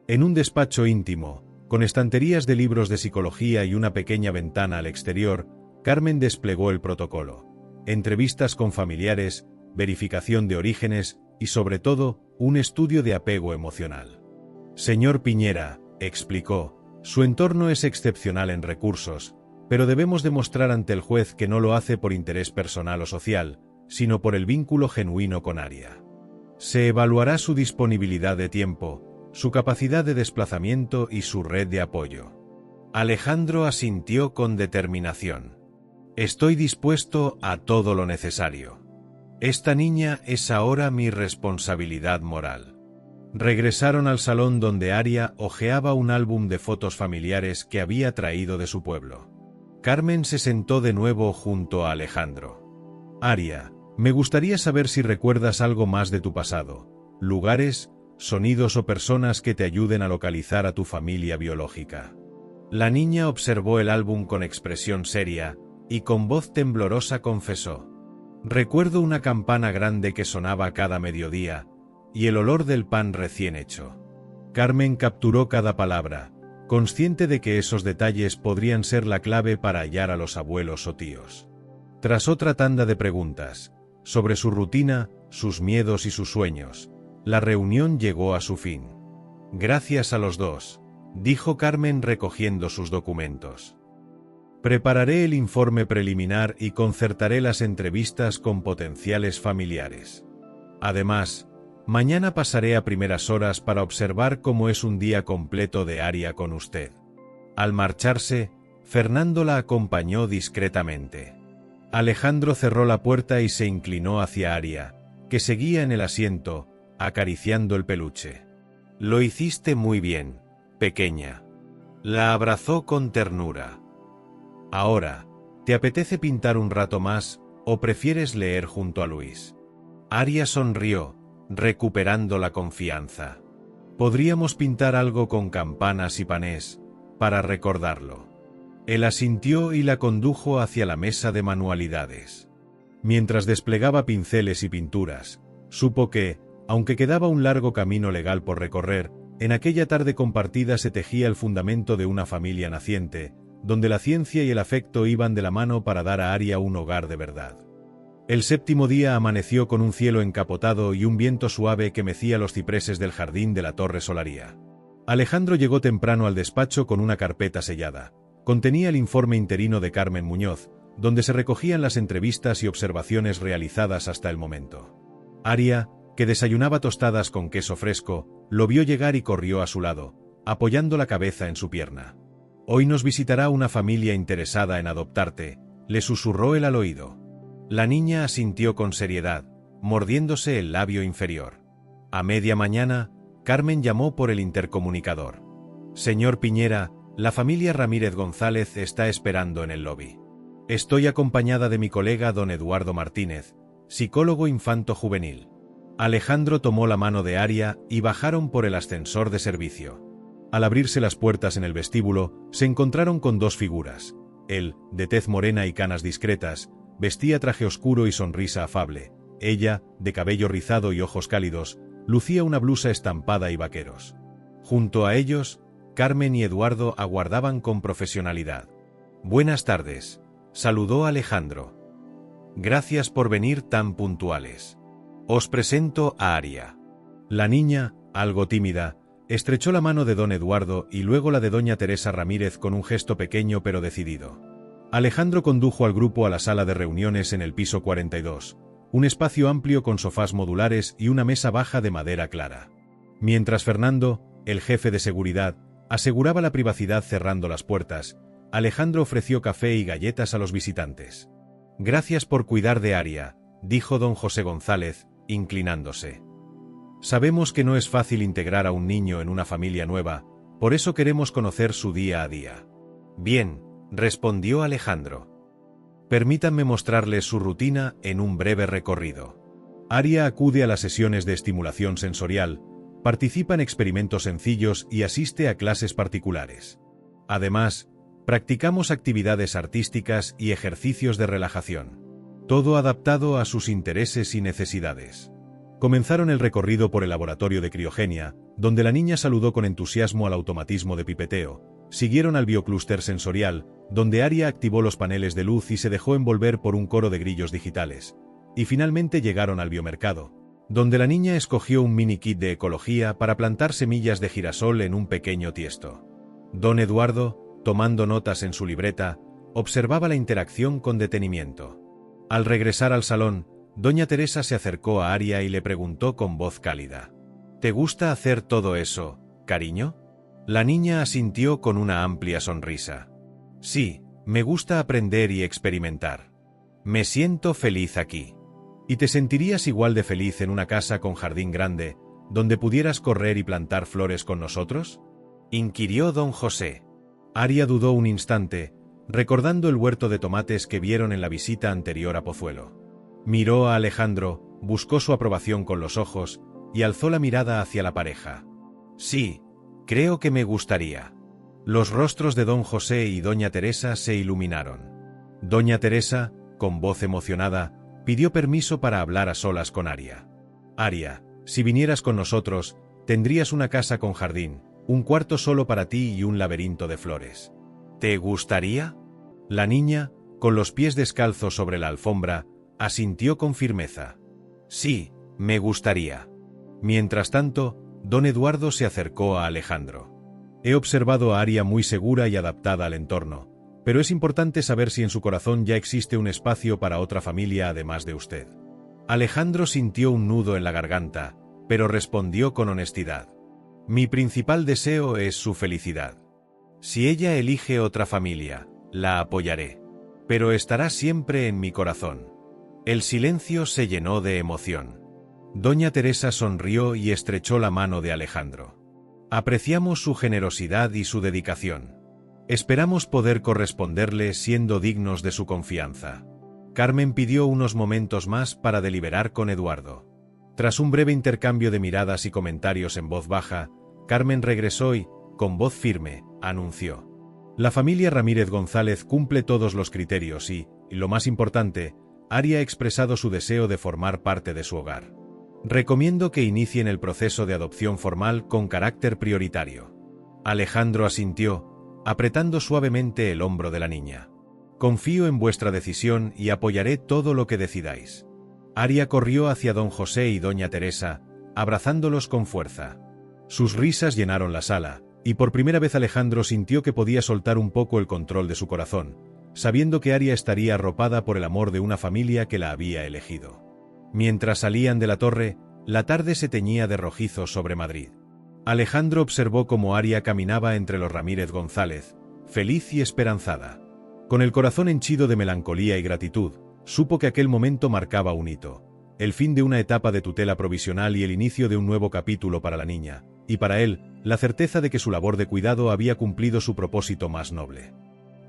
En un despacho íntimo, con estanterías de libros de psicología y una pequeña ventana al exterior, Carmen desplegó el protocolo. Entrevistas con familiares, verificación de orígenes y, sobre todo, un estudio de apego emocional. Señor Piñera, explicó, su entorno es excepcional en recursos, pero debemos demostrar ante el juez que no lo hace por interés personal o social, sino por el vínculo genuino con Aria. Se evaluará su disponibilidad de tiempo, su capacidad de desplazamiento y su red de apoyo. Alejandro asintió con determinación. Estoy dispuesto a todo lo necesario. Esta niña es ahora mi responsabilidad moral. Regresaron al salón donde Aria hojeaba un álbum de fotos familiares que había traído de su pueblo. Carmen se sentó de nuevo junto a Alejandro. Aria, me gustaría saber si recuerdas algo más de tu pasado, lugares, sonidos o personas que te ayuden a localizar a tu familia biológica. La niña observó el álbum con expresión seria y con voz temblorosa confesó. Recuerdo una campana grande que sonaba cada mediodía y el olor del pan recién hecho. Carmen capturó cada palabra, consciente de que esos detalles podrían ser la clave para hallar a los abuelos o tíos. Tras otra tanda de preguntas, sobre su rutina, sus miedos y sus sueños, la reunión llegó a su fin. Gracias a los dos, dijo Carmen recogiendo sus documentos. Prepararé el informe preliminar y concertaré las entrevistas con potenciales familiares. Además, mañana pasaré a primeras horas para observar cómo es un día completo de Aria con usted. Al marcharse, Fernando la acompañó discretamente. Alejandro cerró la puerta y se inclinó hacia Aria, que seguía en el asiento, acariciando el peluche. Lo hiciste muy bien, pequeña. La abrazó con ternura. Ahora, ¿te apetece pintar un rato más o prefieres leer junto a Luis? Aria sonrió, recuperando la confianza. Podríamos pintar algo con campanas y panés, para recordarlo. Él asintió y la condujo hacia la mesa de manualidades. Mientras desplegaba pinceles y pinturas, supo que, aunque quedaba un largo camino legal por recorrer, en aquella tarde compartida se tejía el fundamento de una familia naciente, donde la ciencia y el afecto iban de la mano para dar a Aria un hogar de verdad. El séptimo día amaneció con un cielo encapotado y un viento suave que mecía los cipreses del jardín de la Torre Solaría. Alejandro llegó temprano al despacho con una carpeta sellada. Contenía el informe interino de Carmen Muñoz, donde se recogían las entrevistas y observaciones realizadas hasta el momento. Aria, que desayunaba tostadas con queso fresco, lo vio llegar y corrió a su lado, apoyando la cabeza en su pierna. Hoy nos visitará una familia interesada en adoptarte, le susurró él al oído. La niña asintió con seriedad, mordiéndose el labio inferior. A media mañana, Carmen llamó por el intercomunicador. Señor Piñera, la familia Ramírez González está esperando en el lobby. Estoy acompañada de mi colega don Eduardo Martínez, psicólogo infanto-juvenil. Alejandro tomó la mano de Aria y bajaron por el ascensor de servicio. Al abrirse las puertas en el vestíbulo, se encontraron con dos figuras. Él, de tez morena y canas discretas, vestía traje oscuro y sonrisa afable. Ella, de cabello rizado y ojos cálidos, lucía una blusa estampada y vaqueros. Junto a ellos, Carmen y Eduardo aguardaban con profesionalidad. Buenas tardes, saludó Alejandro. Gracias por venir tan puntuales. Os presento a Aria. La niña, algo tímida, estrechó la mano de don Eduardo y luego la de doña Teresa Ramírez con un gesto pequeño pero decidido. Alejandro condujo al grupo a la sala de reuniones en el piso 42, un espacio amplio con sofás modulares y una mesa baja de madera clara. Mientras Fernando, el jefe de seguridad, aseguraba la privacidad cerrando las puertas, Alejandro ofreció café y galletas a los visitantes. Gracias por cuidar de Aria, dijo don José González, inclinándose. Sabemos que no es fácil integrar a un niño en una familia nueva, por eso queremos conocer su día a día. Bien, respondió Alejandro. Permítanme mostrarles su rutina en un breve recorrido. Aria acude a las sesiones de estimulación sensorial, participa en experimentos sencillos y asiste a clases particulares. Además, practicamos actividades artísticas y ejercicios de relajación. Todo adaptado a sus intereses y necesidades. Comenzaron el recorrido por el laboratorio de criogenia, donde la niña saludó con entusiasmo al automatismo de pipeteo. Siguieron al bioclúster sensorial, donde Aria activó los paneles de luz y se dejó envolver por un coro de grillos digitales. Y finalmente llegaron al biomercado, donde la niña escogió un mini kit de ecología para plantar semillas de girasol en un pequeño tiesto. Don Eduardo, tomando notas en su libreta, observaba la interacción con detenimiento. Al regresar al salón, doña Teresa se acercó a Aria y le preguntó con voz cálida: ¿Te gusta hacer todo eso, cariño? La niña asintió con una amplia sonrisa. Sí, me gusta aprender y experimentar. Me siento feliz aquí. ¿Y te sentirías igual de feliz en una casa con jardín grande, donde pudieras correr y plantar flores con nosotros?, inquirió don José. Aria dudó un instante, recordando el huerto de tomates que vieron en la visita anterior a Pozuelo. Miró a Alejandro, buscó su aprobación con los ojos, y alzó la mirada hacia la pareja. Sí, creo que me gustaría. Los rostros de don José y doña Teresa se iluminaron. Doña Teresa, con voz emocionada, pidió permiso para hablar a solas con Aria. Aria, si vinieras con nosotros, tendrías una casa con jardín, un cuarto solo para ti y un laberinto de flores. ¿Te gustaría? La niña, con los pies descalzos sobre la alfombra, asintió con firmeza. Sí, me gustaría. Mientras tanto, don Eduardo se acercó a Alejandro. He observado a Aria muy segura y adaptada al entorno, pero es importante saber si en su corazón ya existe un espacio para otra familia además de usted. Alejandro sintió un nudo en la garganta, pero respondió con honestidad. Mi principal deseo es su felicidad. Si ella elige otra familia, la apoyaré. Pero estará siempre en mi corazón. El silencio se llenó de emoción. Doña Teresa sonrió y estrechó la mano de Alejandro. Apreciamos su generosidad y su dedicación. Esperamos poder corresponderle siendo dignos de su confianza. Carmen pidió unos momentos más para deliberar con Eduardo. Tras un breve intercambio de miradas y comentarios en voz baja, Carmen regresó y, con voz firme, anunció: la familia Ramírez González cumple todos los criterios y, lo más importante, Aria ha expresado su deseo de formar parte de su hogar. Recomiendo que inicien el proceso de adopción formal con carácter prioritario. Alejandro asintió, apretando suavemente el hombro de la niña. Confío en vuestra decisión y apoyaré todo lo que decidáis. Aria corrió hacia don José y doña Teresa, abrazándolos con fuerza. Sus risas llenaron la sala, y por primera vez Alejandro sintió que podía soltar un poco el control de su corazón, sabiendo que Aria estaría arropada por el amor de una familia que la había elegido. Mientras salían de la torre, la tarde se teñía de rojizo sobre Madrid. Alejandro observó cómo Aria caminaba entre los Ramírez González, feliz y esperanzada. Con el corazón henchido de melancolía y gratitud, supo que aquel momento marcaba un hito, el fin de una etapa de tutela provisional y el inicio de un nuevo capítulo para la niña, y para él, la certeza de que su labor de cuidado había cumplido su propósito más noble.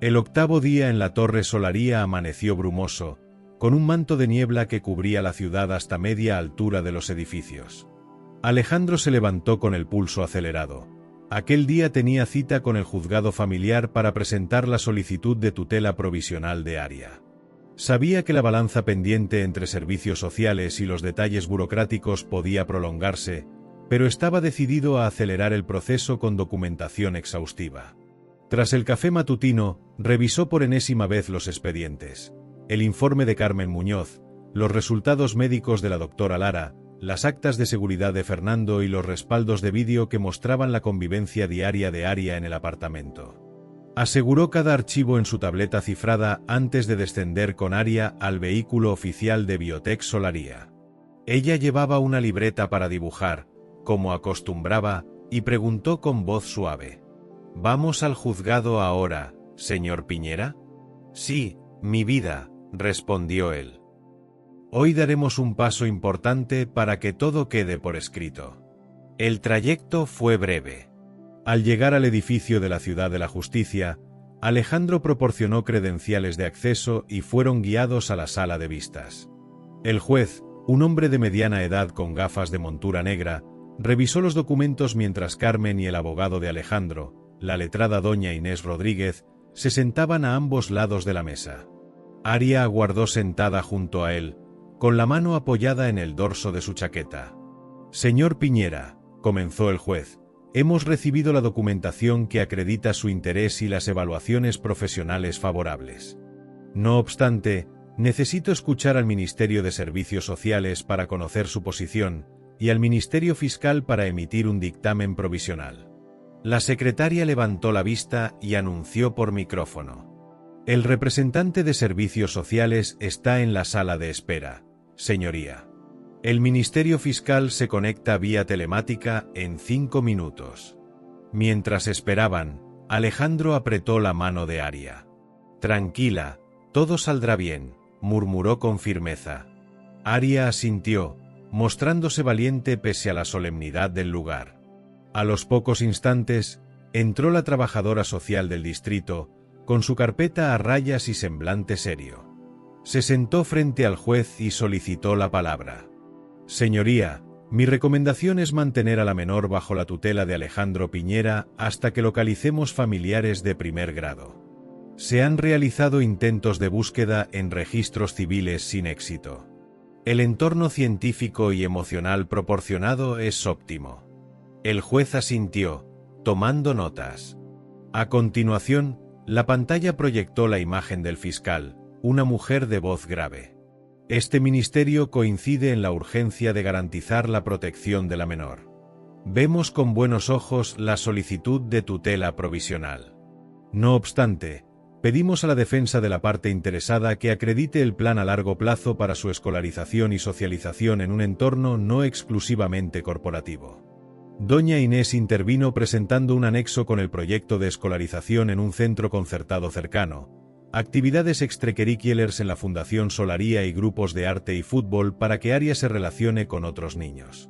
El octavo día en la Torre Solaría amaneció brumoso, con un manto de niebla que cubría la ciudad hasta media altura de los edificios. Alejandro se levantó con el pulso acelerado. Aquel día tenía cita con el juzgado familiar para presentar la solicitud de tutela provisional de Aria. Sabía que la balanza pendiente entre servicios sociales y los detalles burocráticos podía prolongarse, pero estaba decidido a acelerar el proceso con documentación exhaustiva. Tras el café matutino, revisó por enésima vez los expedientes, el informe de Carmen Muñoz, los resultados médicos de la doctora Lara, las actas de seguridad de Fernando y los respaldos de vídeo que mostraban la convivencia diaria de Aria en el apartamento. Aseguró cada archivo en su tableta cifrada antes de descender con Aria al vehículo oficial de Biotech Solaría. Ella llevaba una libreta para dibujar, como acostumbraba, y preguntó con voz suave: ¿Vamos al juzgado ahora, señor Piñera? Sí, mi vida, respondió él. Hoy daremos un paso importante para que todo quede por escrito. El trayecto fue breve. Al llegar al edificio de la Ciudad de la Justicia, Alejandro proporcionó credenciales de acceso y fueron guiados a la sala de vistas. El juez, un hombre de mediana edad con gafas de montura negra, revisó los documentos mientras Carmen y el abogado de Alejandro, la letrada doña Inés Rodríguez, se sentaban a ambos lados de la mesa. Aria aguardó sentada junto a él, con la mano apoyada en el dorso de su chaqueta. «Señor Piñera», comenzó el juez, «hemos recibido la documentación que acredita su interés y las evaluaciones profesionales favorables. No obstante, necesito escuchar al Ministerio de Servicios Sociales para conocer su posición y al Ministerio Fiscal para emitir un dictamen provisional». La secretaria levantó la vista y anunció por micrófono: «El representante de Servicios Sociales está en la sala de espera, señoría. El Ministerio Fiscal se conecta vía telemática en 5 minutos». Mientras esperaban, Alejandro apretó la mano de Aria. «Tranquila, todo saldrá bien», murmuró con firmeza. Aria asintió, mostrándose valiente pese a la solemnidad del lugar. A los pocos instantes, entró la trabajadora social del distrito, con su carpeta a rayas y semblante serio. Se sentó frente al juez y solicitó la palabra. «Señoría, mi recomendación es mantener a la menor bajo la tutela de Alejandro Piñera hasta que localicemos familiares de primer grado. Se han realizado intentos de búsqueda en registros civiles sin éxito. El entorno científico y emocional proporcionado es óptimo». El juez asintió, tomando notas. A continuación, la pantalla proyectó la imagen del fiscal, una mujer de voz grave. «Este ministerio coincide en la urgencia de garantizar la protección de la menor. Vemos con buenos ojos la solicitud de tutela provisional. No obstante, pedimos a la defensa de la parte interesada que acredite el plan a largo plazo para su escolarización y socialización en un entorno no exclusivamente corporativo». Doña Inés intervino presentando un anexo con el proyecto de escolarización en un centro concertado cercano, actividades extracurriculares en la Fundación Solaría y grupos de arte y fútbol para que Aria se relacione con otros niños.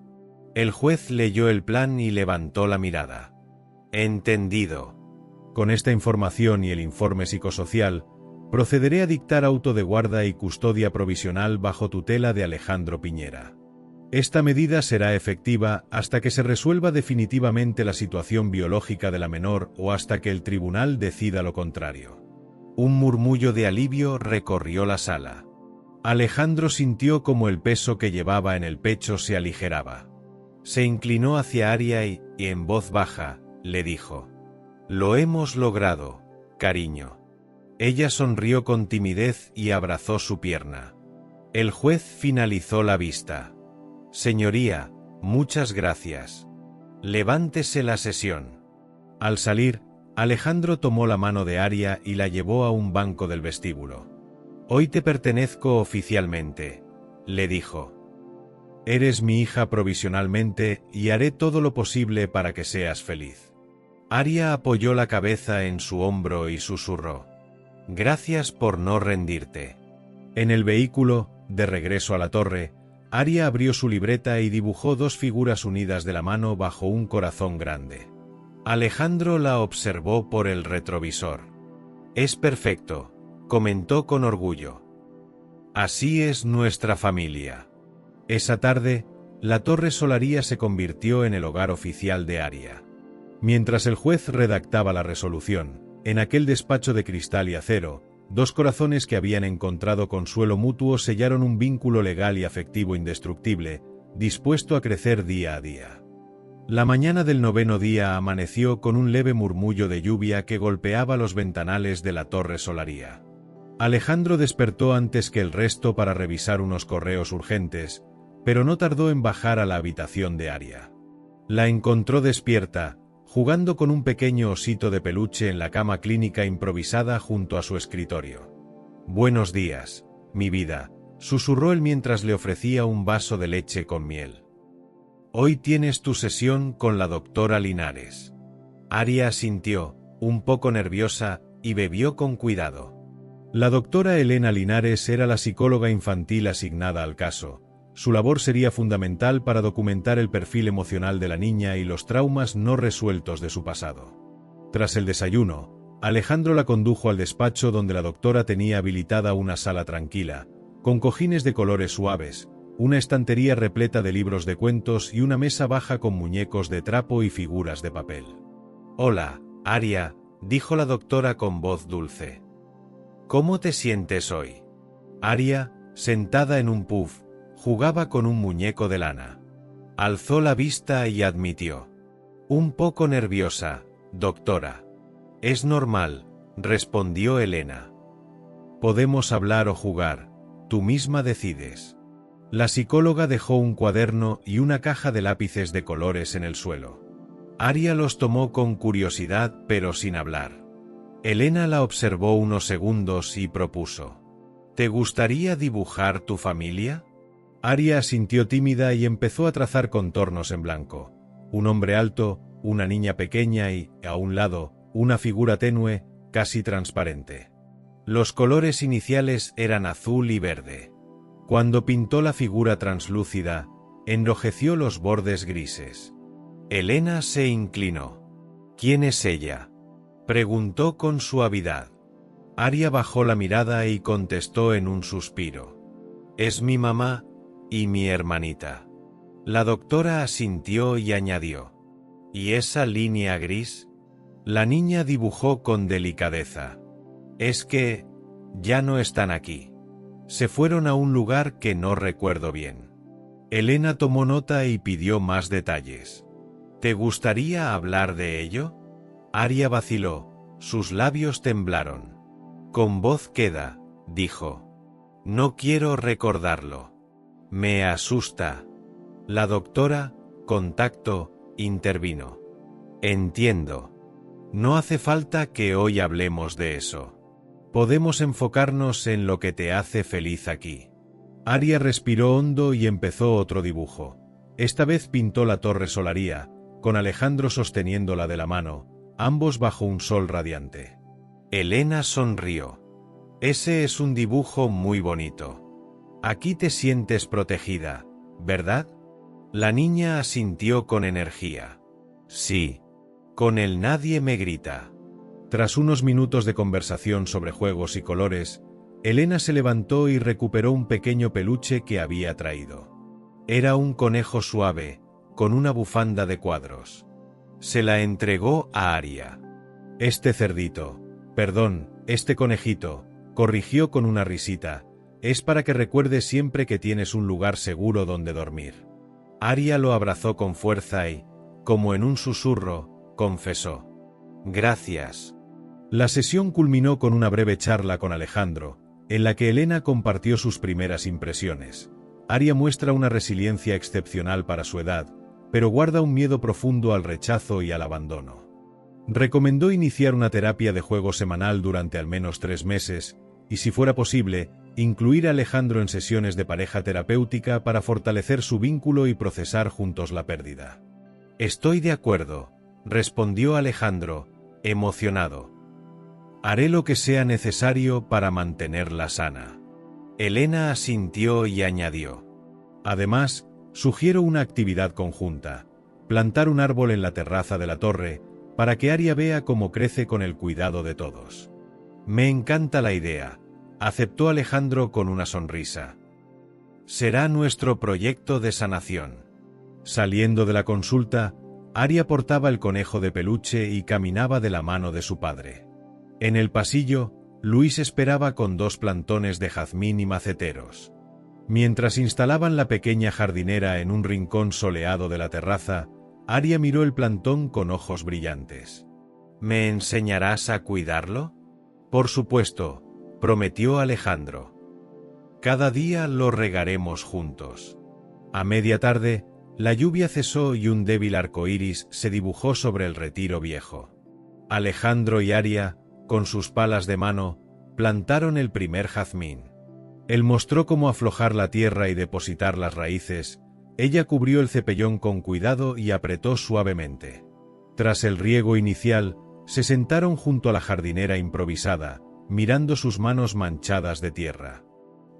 El juez leyó el plan y levantó la mirada. «Entendido. Con esta información y el informe psicosocial, procederé a dictar auto de guarda y custodia provisional bajo tutela de Alejandro Piñera. Esta medida será efectiva hasta que se resuelva definitivamente la situación biológica de la menor o hasta que el tribunal decida lo contrario». Un murmullo de alivio recorrió la sala. Alejandro sintió como el peso que llevaba en el pecho se aligeraba. Se inclinó hacia Aria y, en voz baja, le dijo: «Lo hemos logrado, cariño». Ella sonrió con timidez y abrazó su pierna. El juez finalizó la vista. «Señoría, muchas gracias. Levántese la sesión». Al salir, Alejandro tomó la mano de Aria y la llevó a un banco del vestíbulo. «Hoy te pertenezco oficialmente», le dijo. «Eres mi hija provisionalmente y haré todo lo posible para que seas feliz». Aria apoyó la cabeza en su hombro y susurró: «Gracias por no rendirte». En el vehículo, de regreso a la torre, Aria abrió su libreta y dibujó 2 figuras unidas de la mano bajo un corazón grande. Alejandro la observó por el retrovisor. «Es perfecto», comentó con orgullo. «Así es nuestra familia». Esa tarde, la Torre Solaría se convirtió en el hogar oficial de Aria. Mientras el juez redactaba la resolución, en aquel despacho de cristal y acero, 2 corazones que habían encontrado consuelo mutuo sellaron un vínculo legal y afectivo indestructible, dispuesto a crecer día a día. La mañana del 9º día amaneció con un leve murmullo de lluvia que golpeaba los ventanales de la Torre Solaría. Alejandro despertó antes que el resto para revisar unos correos urgentes, pero no tardó en bajar a la habitación de Aria. La encontró despierta, jugando con un pequeño osito de peluche en la cama clínica improvisada junto a su escritorio. «Buenos días, mi vida», susurró él mientras le ofrecía un vaso de leche con miel. «Hoy tienes tu sesión con la doctora Linares». Aria asintió, un poco nerviosa, y bebió con cuidado. La doctora Elena Linares era la psicóloga infantil asignada al caso. Su labor sería fundamental para documentar el perfil emocional de la niña y los traumas no resueltos de su pasado. Tras el desayuno, Alejandro la condujo al despacho donde la doctora tenía habilitada una sala tranquila, con cojines de colores suaves, una estantería repleta de libros de cuentos y una mesa baja con muñecos de trapo y figuras de papel. «Hola, Aria», dijo la doctora con voz dulce. «¿Cómo te sientes hoy?» Aria, sentada en un puff, jugaba con un muñeco de lana. Alzó la vista y admitió: «Un poco nerviosa, doctora». «Es normal», respondió Elena. «Podemos hablar o jugar, tú misma decides». La psicóloga dejó un cuaderno y una caja de lápices de colores en el suelo. Aria los tomó con curiosidad pero sin hablar. Elena la observó unos segundos y propuso: «¿Te gustaría dibujar tu familia?» Aria asintió tímida y empezó a trazar contornos en blanco. Un hombre alto, una niña pequeña y, a un lado, una figura tenue, casi transparente. Los colores iniciales eran azul y verde. Cuando pintó la figura translúcida, enrojeció los bordes grises. Elena se inclinó. «¿Quién es ella?», preguntó con suavidad. Aria bajó la mirada y contestó en un suspiro: «Es mi mamá y mi hermanita». La doctora asintió y añadió: «¿Y esa línea gris?». La niña dibujó con delicadeza: «Es que ya no están aquí. Se fueron a un lugar que no recuerdo bien». Elena tomó nota y pidió más detalles. «¿Te gustaría hablar de ello?». Aria vaciló, sus labios temblaron. «Con voz queda», dijo. «No quiero recordarlo. Me asusta». La doctora, con tacto, intervino: «Entiendo. No hace falta que hoy hablemos de eso. Podemos enfocarnos en lo que te hace feliz aquí». Aria respiró hondo y empezó otro dibujo. Esta vez pintó la torre Solaria, con Alejandro sosteniéndola de la mano, ambos bajo un sol radiante. Elena sonrió. «Ese es un dibujo muy bonito. Aquí te sientes protegida, ¿verdad?». La niña asintió con energía. «Sí. Con él nadie me grita». Tras unos minutos de conversación sobre juegos y colores, Elena se levantó y recuperó un pequeño peluche que había traído. Era un conejo suave, con una bufanda de cuadros. Se la entregó a Aria. «Este cerdito, perdón, este conejito», corrigió con una risita, «es para que recuerdes siempre que tienes un lugar seguro donde dormir». Aria lo abrazó con fuerza y, como en un susurro, confesó: «Gracias». La sesión culminó con una breve charla con Alejandro, en la que Elena compartió sus primeras impresiones. Aria muestra una resiliencia excepcional para su edad, pero guarda un miedo profundo al rechazo y al abandono. Recomendó iniciar una terapia de juego semanal durante al menos 3 meses, y si fuera posible, incluir a Alejandro en sesiones de pareja terapéutica para fortalecer su vínculo y procesar juntos la pérdida. «Estoy de acuerdo», respondió Alejandro, emocionado. «Haré lo que sea necesario para mantenerla sana». Elena asintió y añadió: «Además, sugiero una actividad conjunta: plantar un árbol en la terraza de la torre, para que Aria vea cómo crece con el cuidado de todos». «Me encanta la idea», aceptó Alejandro con una sonrisa. «Será nuestro proyecto de sanación». Saliendo de la consulta, Aria portaba el conejo de peluche y caminaba de la mano de su padre. En el pasillo, Luis esperaba con 2 plantones de jazmín y maceteros. Mientras instalaban la pequeña jardinera en un rincón soleado de la terraza, Aria miró el plantón con ojos brillantes. «¿Me enseñarás a cuidarlo?». «Por supuesto», prometió Alejandro. «Cada día lo regaremos juntos». A media tarde, la lluvia cesó y un débil arco iris se dibujó sobre el retiro viejo. Alejandro y Aria, con sus palas de mano, plantaron el primer jazmín. Él mostró cómo aflojar la tierra y depositar las raíces. Ella cubrió el cepellón con cuidado y apretó suavemente. Tras el riego inicial, se sentaron junto a la jardinera improvisada, mirando sus manos manchadas de tierra.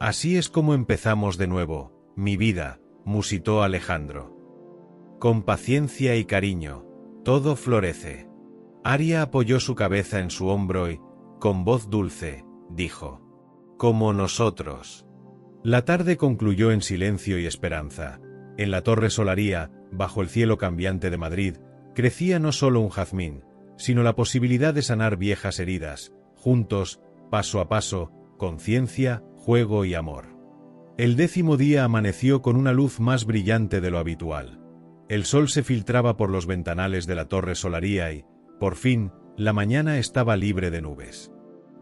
«Así es como empezamos de nuevo, mi vida», musitó Alejandro. «Con paciencia y cariño, todo florece». Aria apoyó su cabeza en su hombro y, con voz dulce, dijo: «Como nosotros». La tarde concluyó en silencio y esperanza. En la Torre Solaría, bajo el cielo cambiante de Madrid, crecía no solo un jazmín, sino la posibilidad de sanar viejas heridas, juntos, paso a paso, con ciencia, juego y amor. El 10º día amaneció con una luz más brillante de lo habitual. El sol se filtraba por los ventanales de la Torre Solaría y, por fin, la mañana estaba libre de nubes.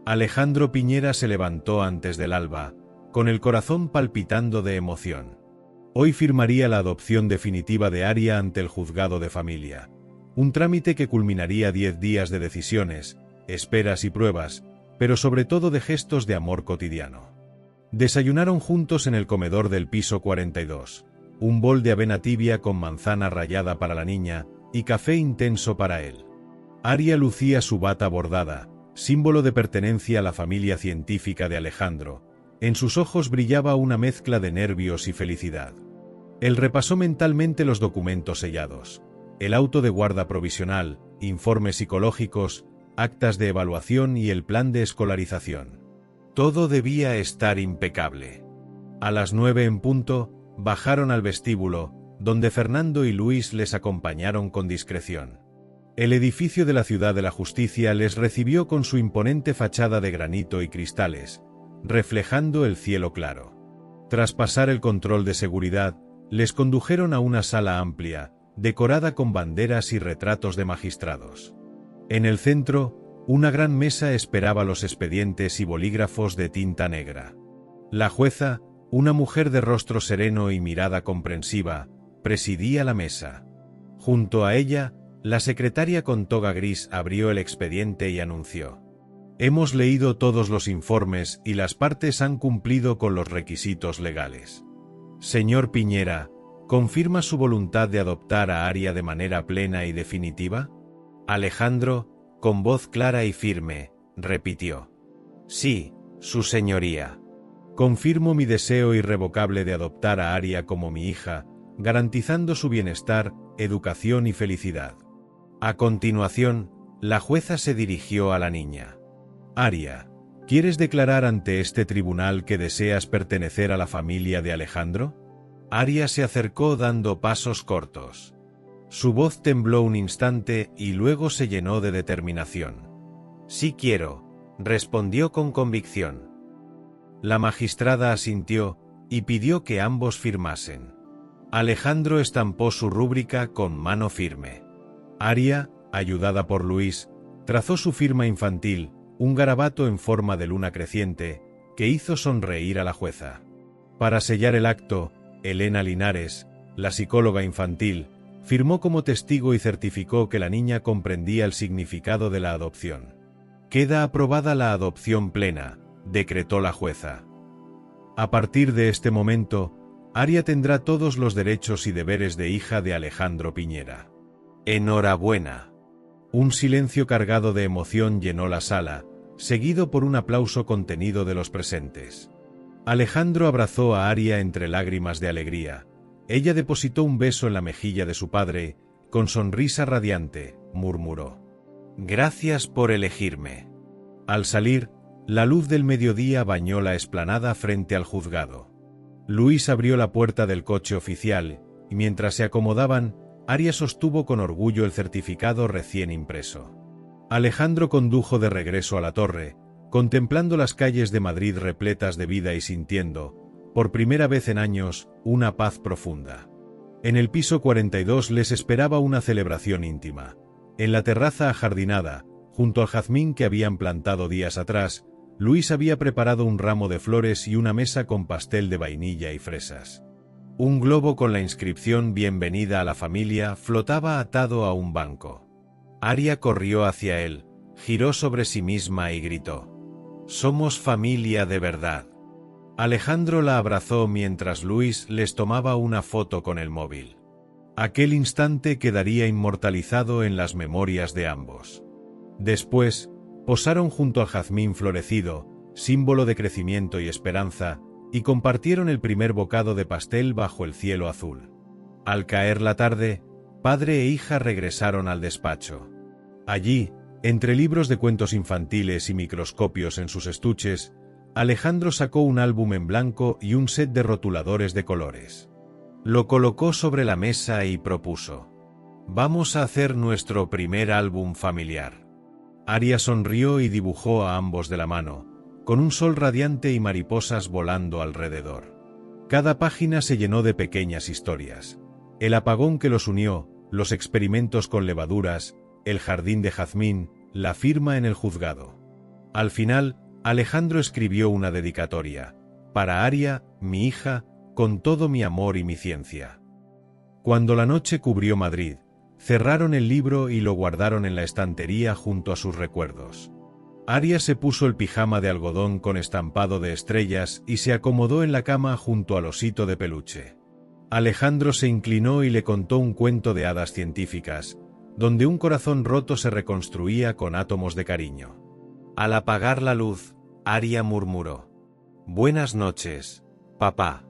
Alejandro Piñera se levantó antes del alba, con el corazón palpitando de emoción. Hoy firmaría la adopción definitiva de Aria ante el juzgado de familia. Un trámite que culminaría 10 días de decisiones, esperas y pruebas, pero sobre todo de gestos de amor cotidiano. Desayunaron juntos en el comedor del piso 42. Un bol de avena tibia con manzana rallada para la niña y café intenso para él. Aria lucía su bata bordada, símbolo de pertenencia a la familia científica de Alejandro. En sus ojos brillaba una mezcla de nervios y felicidad. Él repasó mentalmente los documentos sellados. El auto de guarda provisional, informes psicológicos, actas de evaluación y el plan de escolarización. Todo debía estar impecable. A las 9 en punto, bajaron al vestíbulo, donde Fernando y Luis les acompañaron con discreción. El edificio de la Ciudad de la Justicia les recibió con su imponente fachada de granito y cristales, reflejando el cielo claro. Tras pasar el control de seguridad, les condujeron a una sala amplia, decorada con banderas y retratos de magistrados. En el centro, una gran mesa esperaba los expedientes y bolígrafos de tinta negra. La jueza, una mujer de rostro sereno y mirada comprensiva, presidía la mesa. Junto a ella, la secretaria con toga gris abrió el expediente y anunció: «Hemos leído todos los informes y las partes han cumplido con los requisitos legales. Señor Piñera, ¿confirma su voluntad de adoptar a Aria de manera plena y definitiva?». Alejandro, con voz clara y firme, repitió: «Sí, su señoría. Confirmo mi deseo irrevocable de adoptar a Aria como mi hija, garantizando su bienestar, educación y felicidad». A continuación, la jueza se dirigió a la niña. «Aria, ¿quieres declarar ante este tribunal que deseas pertenecer a la familia de Alejandro?». Aria se acercó dando pasos cortos. Su voz tembló un instante y luego se llenó de determinación. «Sí quiero», respondió con convicción. La magistrada asintió y pidió que ambos firmasen. Alejandro estampó su rúbrica con mano firme. Aria, ayudada por Luis, trazó su firma infantil, un garabato en forma de luna creciente, que hizo sonreír a la jueza. Para sellar el acto, Elena Linares, la psicóloga infantil, firmó como testigo y certificó que la niña comprendía el significado de la adopción. «Queda aprobada la adopción plena», decretó la jueza. A partir de este momento, Aria tendrá todos los derechos y deberes de hija de Alejandro Piñera. «Enhorabuena». Un silencio cargado de emoción llenó la sala, seguido por un aplauso contenido de los presentes. Alejandro abrazó a Aria entre lágrimas de alegría. Ella depositó un beso en la mejilla de su padre, con sonrisa radiante, murmuró: «Gracias por elegirme». Al salir, la luz del mediodía bañó la explanada frente al juzgado. Luis abrió la puerta del coche oficial, y mientras se acomodaban, Aria sostuvo con orgullo el certificado recién impreso. Alejandro condujo de regreso a la torre, contemplando las calles de Madrid repletas de vida y sintiendo, por primera vez en años, una paz profunda. En el piso 42 les esperaba una celebración íntima. En la terraza ajardinada, junto al jazmín que habían plantado días atrás, Luis había preparado un ramo de flores y una mesa con pastel de vainilla y fresas. Un globo con la inscripción «Bienvenida a la familia» flotaba atado a un banco. Aria corrió hacia él, giró sobre sí misma y gritó: «Somos familia de verdad». Alejandro la abrazó mientras Luis les tomaba una foto con el móvil. Aquel instante quedaría inmortalizado en las memorias de ambos. Después, posaron junto al jazmín florecido, símbolo de crecimiento y esperanza, y compartieron el primer bocado de pastel bajo el cielo azul. Al caer la tarde, padre e hija regresaron al despacho. Allí, entre libros de cuentos infantiles y microscopios en sus estuches, Alejandro sacó un álbum en blanco y un set de rotuladores de colores. Lo colocó sobre la mesa y propuso: «Vamos a hacer nuestro primer álbum familiar». Aria sonrió y dibujó a ambos de la mano, con un sol radiante y mariposas volando alrededor. Cada página se llenó de pequeñas historias: el apagón que los unió, los experimentos con levaduras, el jardín de jazmín, la firma en el juzgado. Al final, Alejandro escribió una dedicatoria: «Para Aria, mi hija, con todo mi amor y mi ciencia». Cuando la noche cubrió Madrid, cerraron el libro y lo guardaron en la estantería junto a sus recuerdos. Aria se puso el pijama de algodón con estampado de estrellas y se acomodó en la cama junto al osito de peluche. Alejandro se inclinó y le contó un cuento de hadas científicas, donde un corazón roto se reconstruía con átomos de cariño. Al apagar la luz, Aria murmuró: «Buenas noches, papá».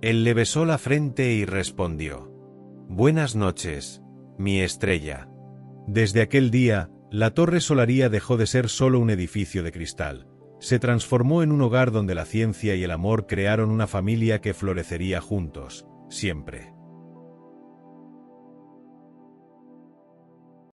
Él le besó la frente y respondió: «Buenas noches, mi estrella». Desde aquel día, la Torre Solaria dejó de ser solo un edificio de cristal. Se transformó en un hogar donde la ciencia y el amor crearon una familia que florecería juntos, siempre.